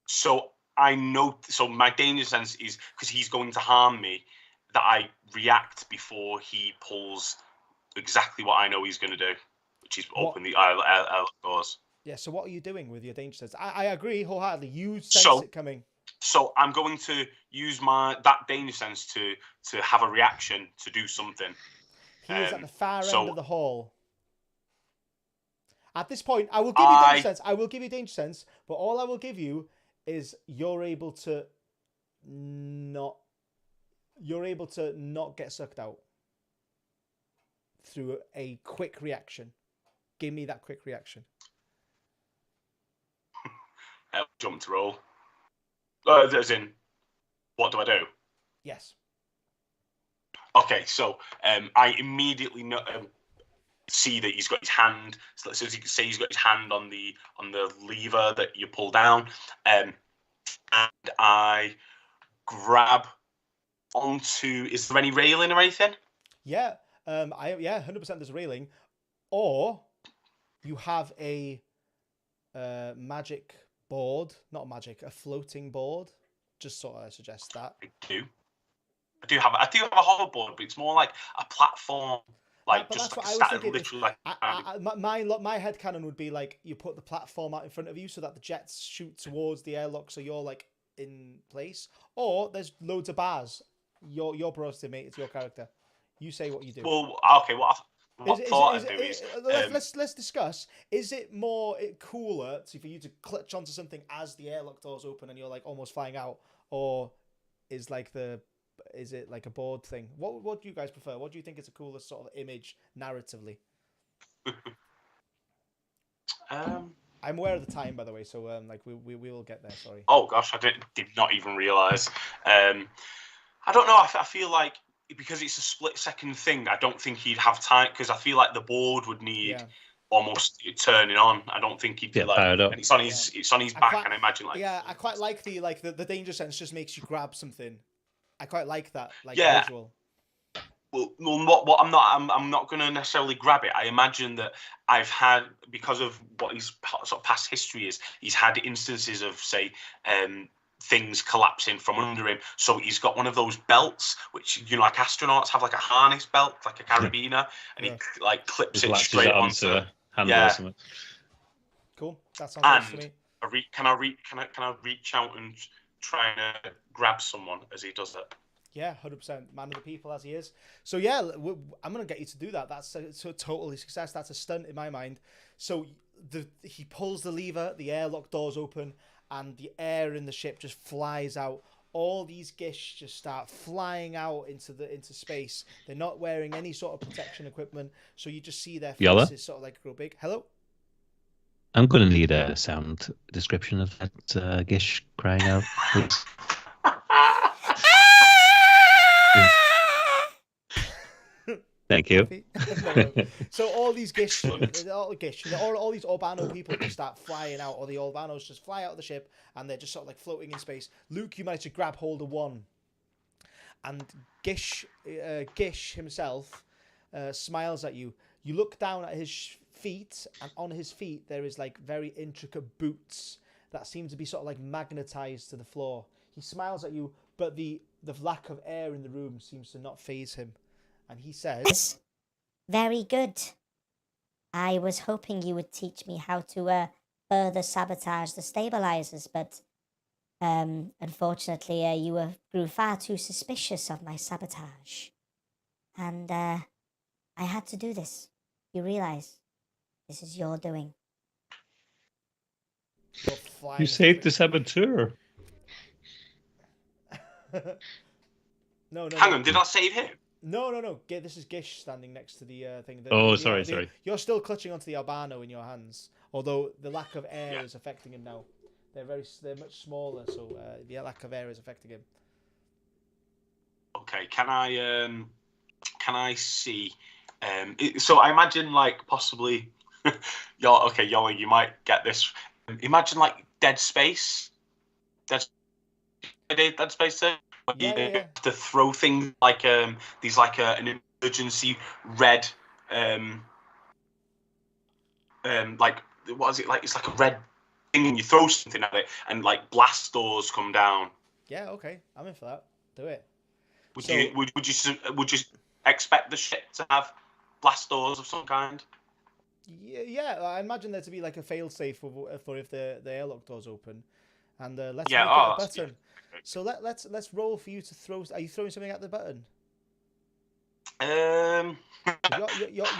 So I know. So my danger sense is because he's going to harm me. That I react before he pulls exactly what I know he's going to do, which is open the aisle doors. Yeah. So what are you doing with your danger sense? I agree wholeheartedly. You sense it coming. So I'm going to use that danger sense to have a reaction to do something. He is at the far end of the hall. At this point, I will give you danger sense. I will give you danger sense, but all I will give you is you're able to not get sucked out through a quick reaction. Give me that quick reaction. Jump to roll. As in, what do I do? Yes. Okay, so I immediately see that he's got his hand. So as you can see, he's got his hand on the lever that you pull down, and I grab onto. Is there any railing or anything? Yeah. 100% there's a railing, or you have a magic board, not magic, a floating board. Just sort of suggest that. I do have a hoverboard, but it's more like a platform, like but just that's like what I was static, thinking. literally. My headcanon would be like you put the platform out in front of you so that the jets shoot towards the airlock, so you're like in place. Or there's loads of bars. Your porosity, mate. It's your character. You say what you do. Well, okay. Let's discuss. Is it more cooler for you to clutch onto something as the airlock doors open and you're like almost flying out, or is it like a board thing? What do you guys prefer? What do you think is the coolest sort of image narratively? I'm aware of the time, by the way, so like we will get there. Sorry. Oh gosh, I did not even realise. I don't know. I feel like because it's a split-second thing, I don't think he'd have time because I feel like the board would need almost turning on. I don't think he'd be like, fired up. and it's on his back, and I imagine like I quite like the danger sense just makes you grab something. I quite like that visual. Well, what I'm not going to necessarily grab it. I imagine that I've had, because of what his sort of past history is, he's had instances of, say, things collapsing from under him. So he's got one of those belts, which, you know, like astronauts have, like a harness belt, like a carabiner, and he like clips it straight onto a handle or something. Cool. That sounds awesome to me. Can I reach out and try and grab someone as he does it? Yeah, 100%. Man of the people as he is. So yeah, I'm gonna get you to do that. That's a totally success. That's a stunt in my mind. So he pulls the lever, the airlock doors open, and the air in the ship just flies out. All these gish just start flying out into space. They're not wearing any sort of protection equipment, so you just see their faces sort of like grow big. Hello? I'm going to need a sound description of that gish crying out, please. Thank you. No. So all these gish, all these Urbano people just start flying out, or the Urbanos just fly out of the ship, and they're just sort of like floating in space. Luke, you manage to grab hold of one, and Gish himself smiles at you. You look down at his feet, and on his feet there is like very intricate boots that seem to be sort of like magnetized to the floor. He smiles at you, but the lack of air in the room seems to not faze him. And he says, "Very good. I was hoping you would teach me how to further sabotage the stabilizers, but unfortunately you grew far too suspicious of my sabotage. And I had to do this. You realize this is your doing." You saved the saboteur. No. Hang on, did I save him? No. This is Gish standing next to the thing. Sorry. You're still clutching onto the Albano in your hands, although the lack of air is affecting him now. They're much smaller, so the lack of air is affecting him. Okay, can I see? So I imagine like possibly, Yolo, you might get this. Imagine like Dead Space. Dead Space 2. You have to throw things like these like an emergency red like what is it like? It's like a red thing, and you throw something at it, and like blast doors come down. Yeah, okay, I'm in for that. Do it. Would you expect the ship to have blast doors of some kind? Yeah. I imagine there to be like a fail-safe for if the airlock doors open, and let's make it a button. Yeah. So let's roll for you to throw. Are you throwing something at the button? Your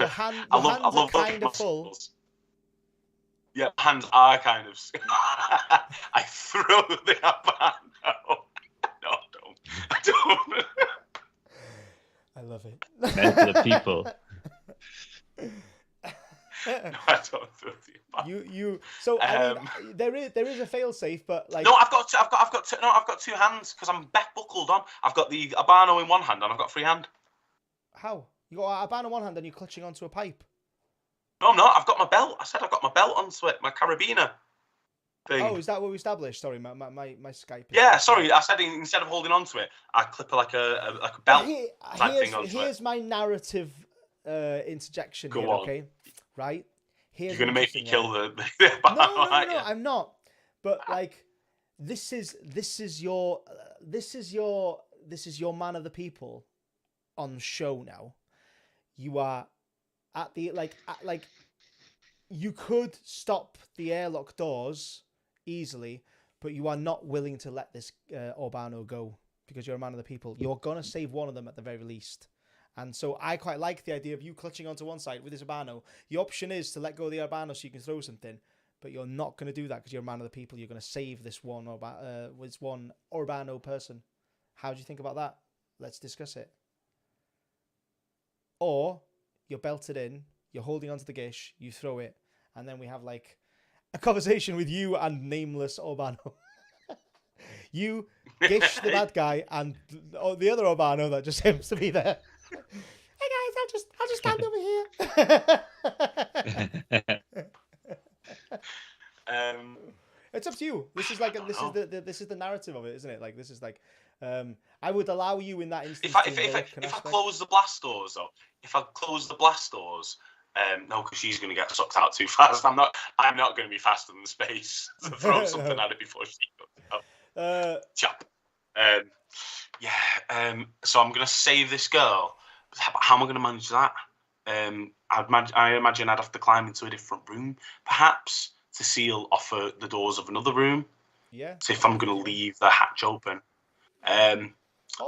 hands are kind of full. Yeah, hands are kind of. I throw the Albano. No, I don't. I love it. Meant for the people. No, I don't throw the Albano. You. So I mean, there is a fail-safe, but like. No, I've got two hands because I'm buckled on. I've got the Albano in one hand and I've got free hand. How? You got Albano in one hand and you're clutching onto a pipe? No, I'm not. I've got my belt. I said I've got my belt onto it, my carabiner thing. Oh, is that what we established? Sorry, my Skype. Yeah, sorry. I said instead of holding onto it, I clip like a belt type thing onto it. Here's my narrative interjection here, okay? Right? You're going to make me kill the No, I'm not. But like, this is your man of the people on show now. You are at the like you could stop the airlock doors easily, but you are not willing to let this Urbano go because you're a man of the people. You're gonna save one of them at the very least. And so I quite like the idea of you clutching onto one side with this Urbano. The option is to let go of the Urbano so you can throw something, but you're not going to do that because you're a man of the people. You're going to save this one Urbano person. How do you think about that? Let's discuss it. Or you're belted in, you're holding onto the gish, you throw it, and then we have like a conversation with you and nameless Urbano. You, Gish, the bad guy, and the other Urbano that just happens to be there. Hey guys, I'll just stand over here. It's up to you. This is like this is the narrative of it, isn't it? Like this is like I would allow you in that instance. If I close the blast doors, though, no, because she's going to get sucked out too fast. I'm not going to be faster than space to throw something at it before she goes out. Chop. So I'm going to save this girl. How am I going to manage that? I imagine I'd have to climb into a different room, perhaps, to seal off the doors of another room. Yeah. So if I'm going to leave the hatch open.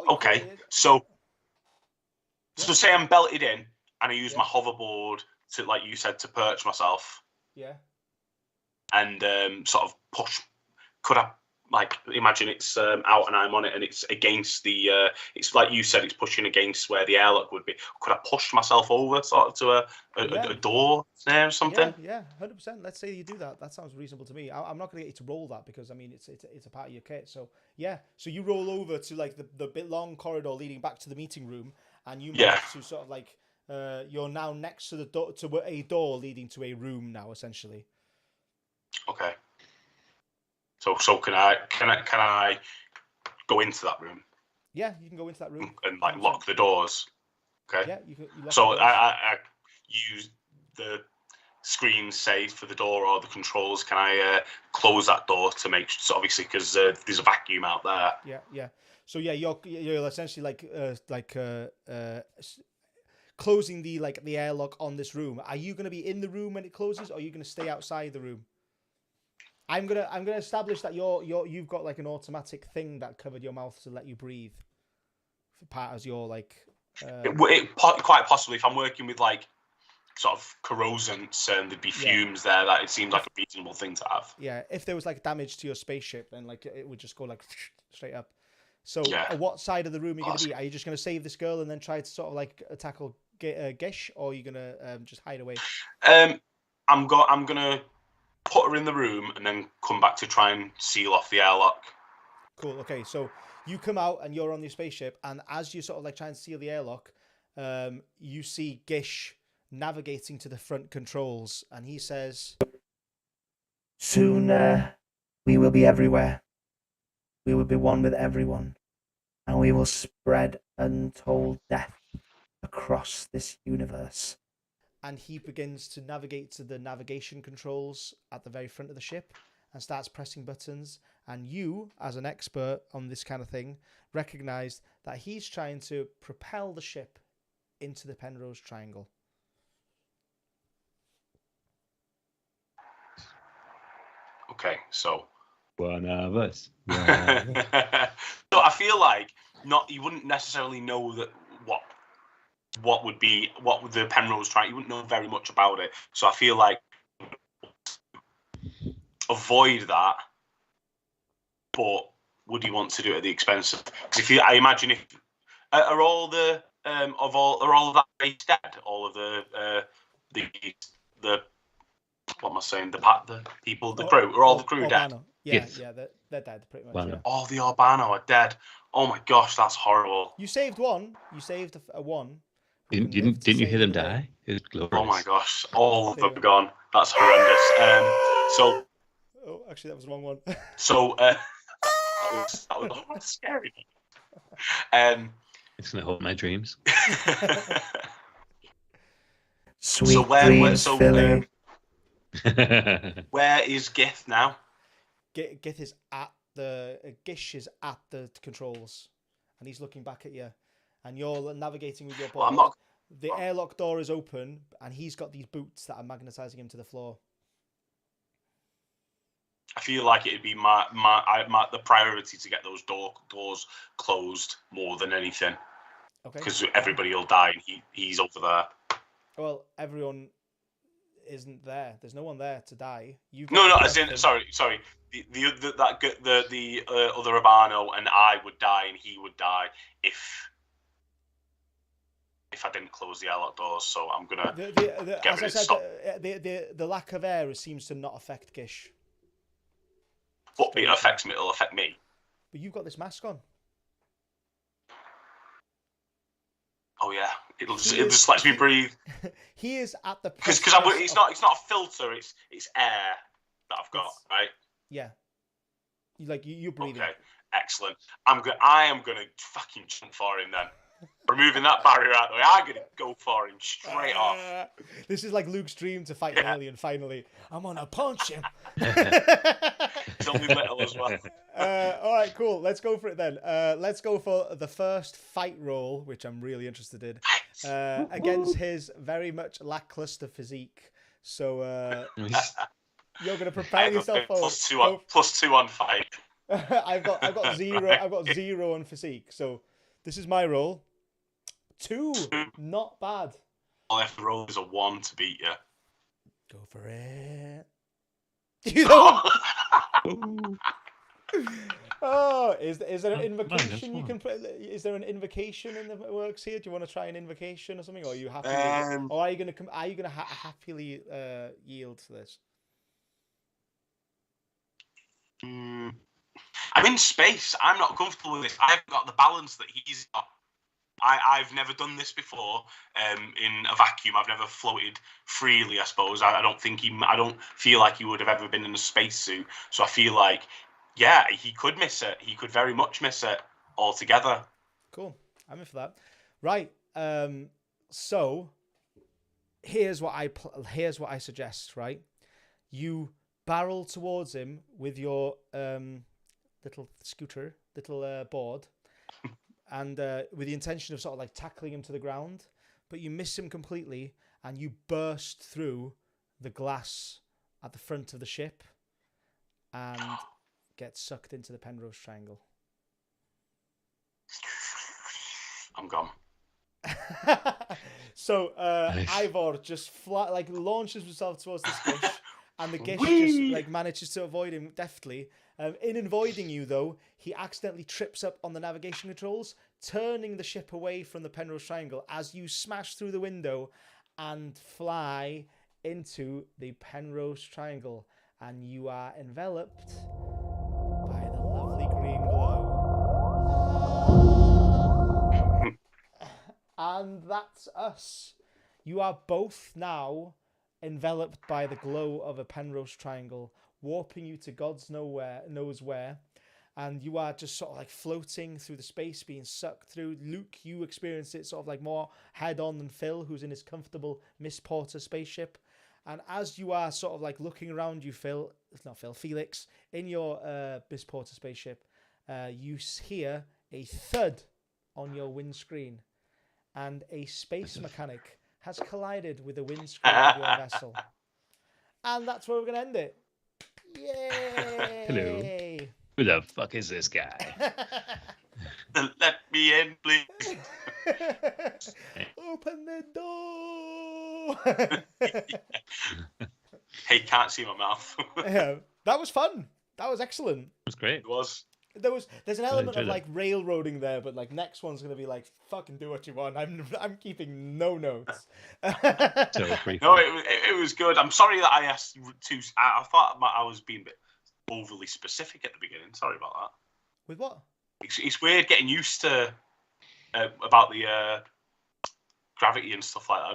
Okay. So say I'm belted in and I use my hoverboard to, like you said, to perch myself. Yeah. And sort of push. Could I, like, imagine it's out and I'm on it and it's against the, it's like you said, it's pushing against where the airlock would be. Could I push myself over sort of to a door there or something? Yeah, 100%. Let's say you do that. That sounds reasonable to me. I'm not going to get you to roll that because, I mean, it's a part of your kit. So, yeah. So you roll over to, like, the bit long corridor leading back to the meeting room and you manage to sort of, like, you're now next to the door, to a door leading to a room now, essentially. Okay. So can I go into that room? Yeah, you can go into that room and like lock the doors. Okay. Yeah, you lock so the doors. I use the screen say for the door or the controls. Can I close that door to make obviously because there's a vacuum out there. Yeah. So yeah, you're essentially closing the airlock on this room. Are you going to be in the room when it closes, or are you going to stay outside the room? I'm gonna establish that you've got like an automatic thing that covered your mouth to let you breathe. For part as your like. Quite possibly, if I'm working with like sort of corrosants and there'd be fumes there, that it seems like a reasonable thing to have. Yeah, if there was like damage to your spaceship, then like it would just go like straight up. So, what side of the room are you going to be? Are you just going to save this girl and then try to sort of like tackle Gish, or are you going to just hide away? I'm gonna put her in the room and then come back to try and seal off the airlock. Cool. Okay, so you come out and you're on your spaceship, and as you sort of like try and seal the airlock, you see Gish navigating to the front controls, and he says, "Soon, we will be everywhere. We will be one with everyone, and we will spread untold death across this universe." And he begins to navigate to the navigation controls at the very front of the ship and starts pressing buttons. And you, as an expert on this kind of thing, recognize that he's trying to propel the ship into the Penrose Triangle. Okay, so one of us. So I feel like you wouldn't necessarily know that what would the Penrose Triangle. You wouldn't know very much about it. So I feel like avoid that. But would you want to do it at the expense of? Because I imagine if are all the of that race dead? All of the what am I saying? The people, the crew, are all the crew dead? Yeah, they're dead pretty much. Yeah. All the Urbano are dead. Oh my gosh, that's horrible. You saved one. You saved a one. Didn't you hear them die? It was glorious. Oh my gosh, all of them are gone. That's horrendous. Oh, actually, that was the wrong one. So that was scary. It's gonna hold my dreams. Sweet dreams, Philly. Where is Gith now? Gish is at the controls, and he's looking back at you, and you're navigating with your board. Well, the airlock door is open, and he's got these boots that are magnetizing him to the floor. I feel like it'd be the priority to get those doors closed more than anything. Okay. Because everybody will die, and he's over there. Well, everyone isn't there. There's no one there to die. Sorry. The other Urbano and I would die, and he would die if if I didn't close the airlock doors. So I'm gonna get as rid I of said, stop. the lack of air seems to not affect Gish. But it affects me. It'll affect me. But you've got this mask on. Oh yeah, it just lets me breathe. He is at the because it's not a filter. It's air that I've got, right? Yeah. You're breathing. Okay, excellent. I am gonna fucking jump for him then. Removing that barrier out of the way, I'm gonna go for him straight off. This is like Luke's dream to fight an alien. Finally, I'm gonna punch him. He's only little as well. All right, cool. Let's go for it then. Let's go for the first fight roll, which I'm really interested in, against his very much lackluster physique. So you're gonna prepare yourself for plus two on fight. I've got zero on physique. So this is my roll. 2, not bad. All I have to roll is a 1 to beat you. Go for it. You don't. Oh, is there an invocation you can put? Is there an invocation in the works here? Do you want to try an invocation or something, or are you happy? Or are you going to happily yield to this? I'm in space. I'm not comfortable with this. I haven't got the balance that he's got. I've never done this before in a vacuum. I've never floated freely, I suppose. I don't feel like he would have ever been in a spacesuit. So I feel like, yeah, he could miss it. He could very much miss it altogether. Cool. I'm in for that. Right. So here's what I suggest, right? You barrel towards him with your little board. And with the intention of sort of like tackling him to the ground, but you miss him completely and you burst through the glass at the front of the ship and get sucked into the Penrose Triangle. I'm gone. So Ivor just launches himself towards this Gish, and the Gish just manages to avoid him deftly. In avoiding you, though, he accidentally trips up on the navigation controls, turning the ship away from the Penrose Triangle as you smash through the window and fly into the Penrose Triangle. And you are enveloped by the lovely green glow. And that's us. You are both now enveloped by the glow of a Penrose Triangle, warping you to God's knows where, and you are just sort of like floating through the space, being sucked through. Luke, you experience it sort of like more head-on than Phil, who's in his comfortable Miss Porter spaceship. And as you are sort of like looking around you, Felix, in your Miss Porter spaceship, you hear a thud on your windscreen, and a space mechanic has collided with the windscreen of your vessel. And that's where we're going to end it. Yay! Hello. Who the fuck is this guy? Let me in, please. Open the door. Hey, can't see my mouth. Yeah, that was fun. That was excellent. It was great. It was. There's an element of like railroading there, but like next one's gonna be like fucking do what you want. I'm keeping no notes. No, it was good. I'm sorry that I asked too. I thought I was being a bit overly specific at the beginning. Sorry about that. With what? It's weird getting used to about the gravity and stuff like that.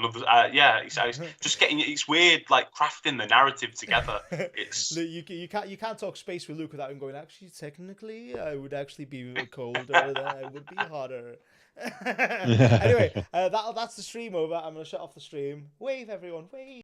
It's just it's weird like crafting the narrative together. It's you can't talk space with Luke without him going, actually technically I would actually be colder than I would be hotter. Anyway, that's the stream over. I'm gonna shut off the stream. Wave everyone, wave.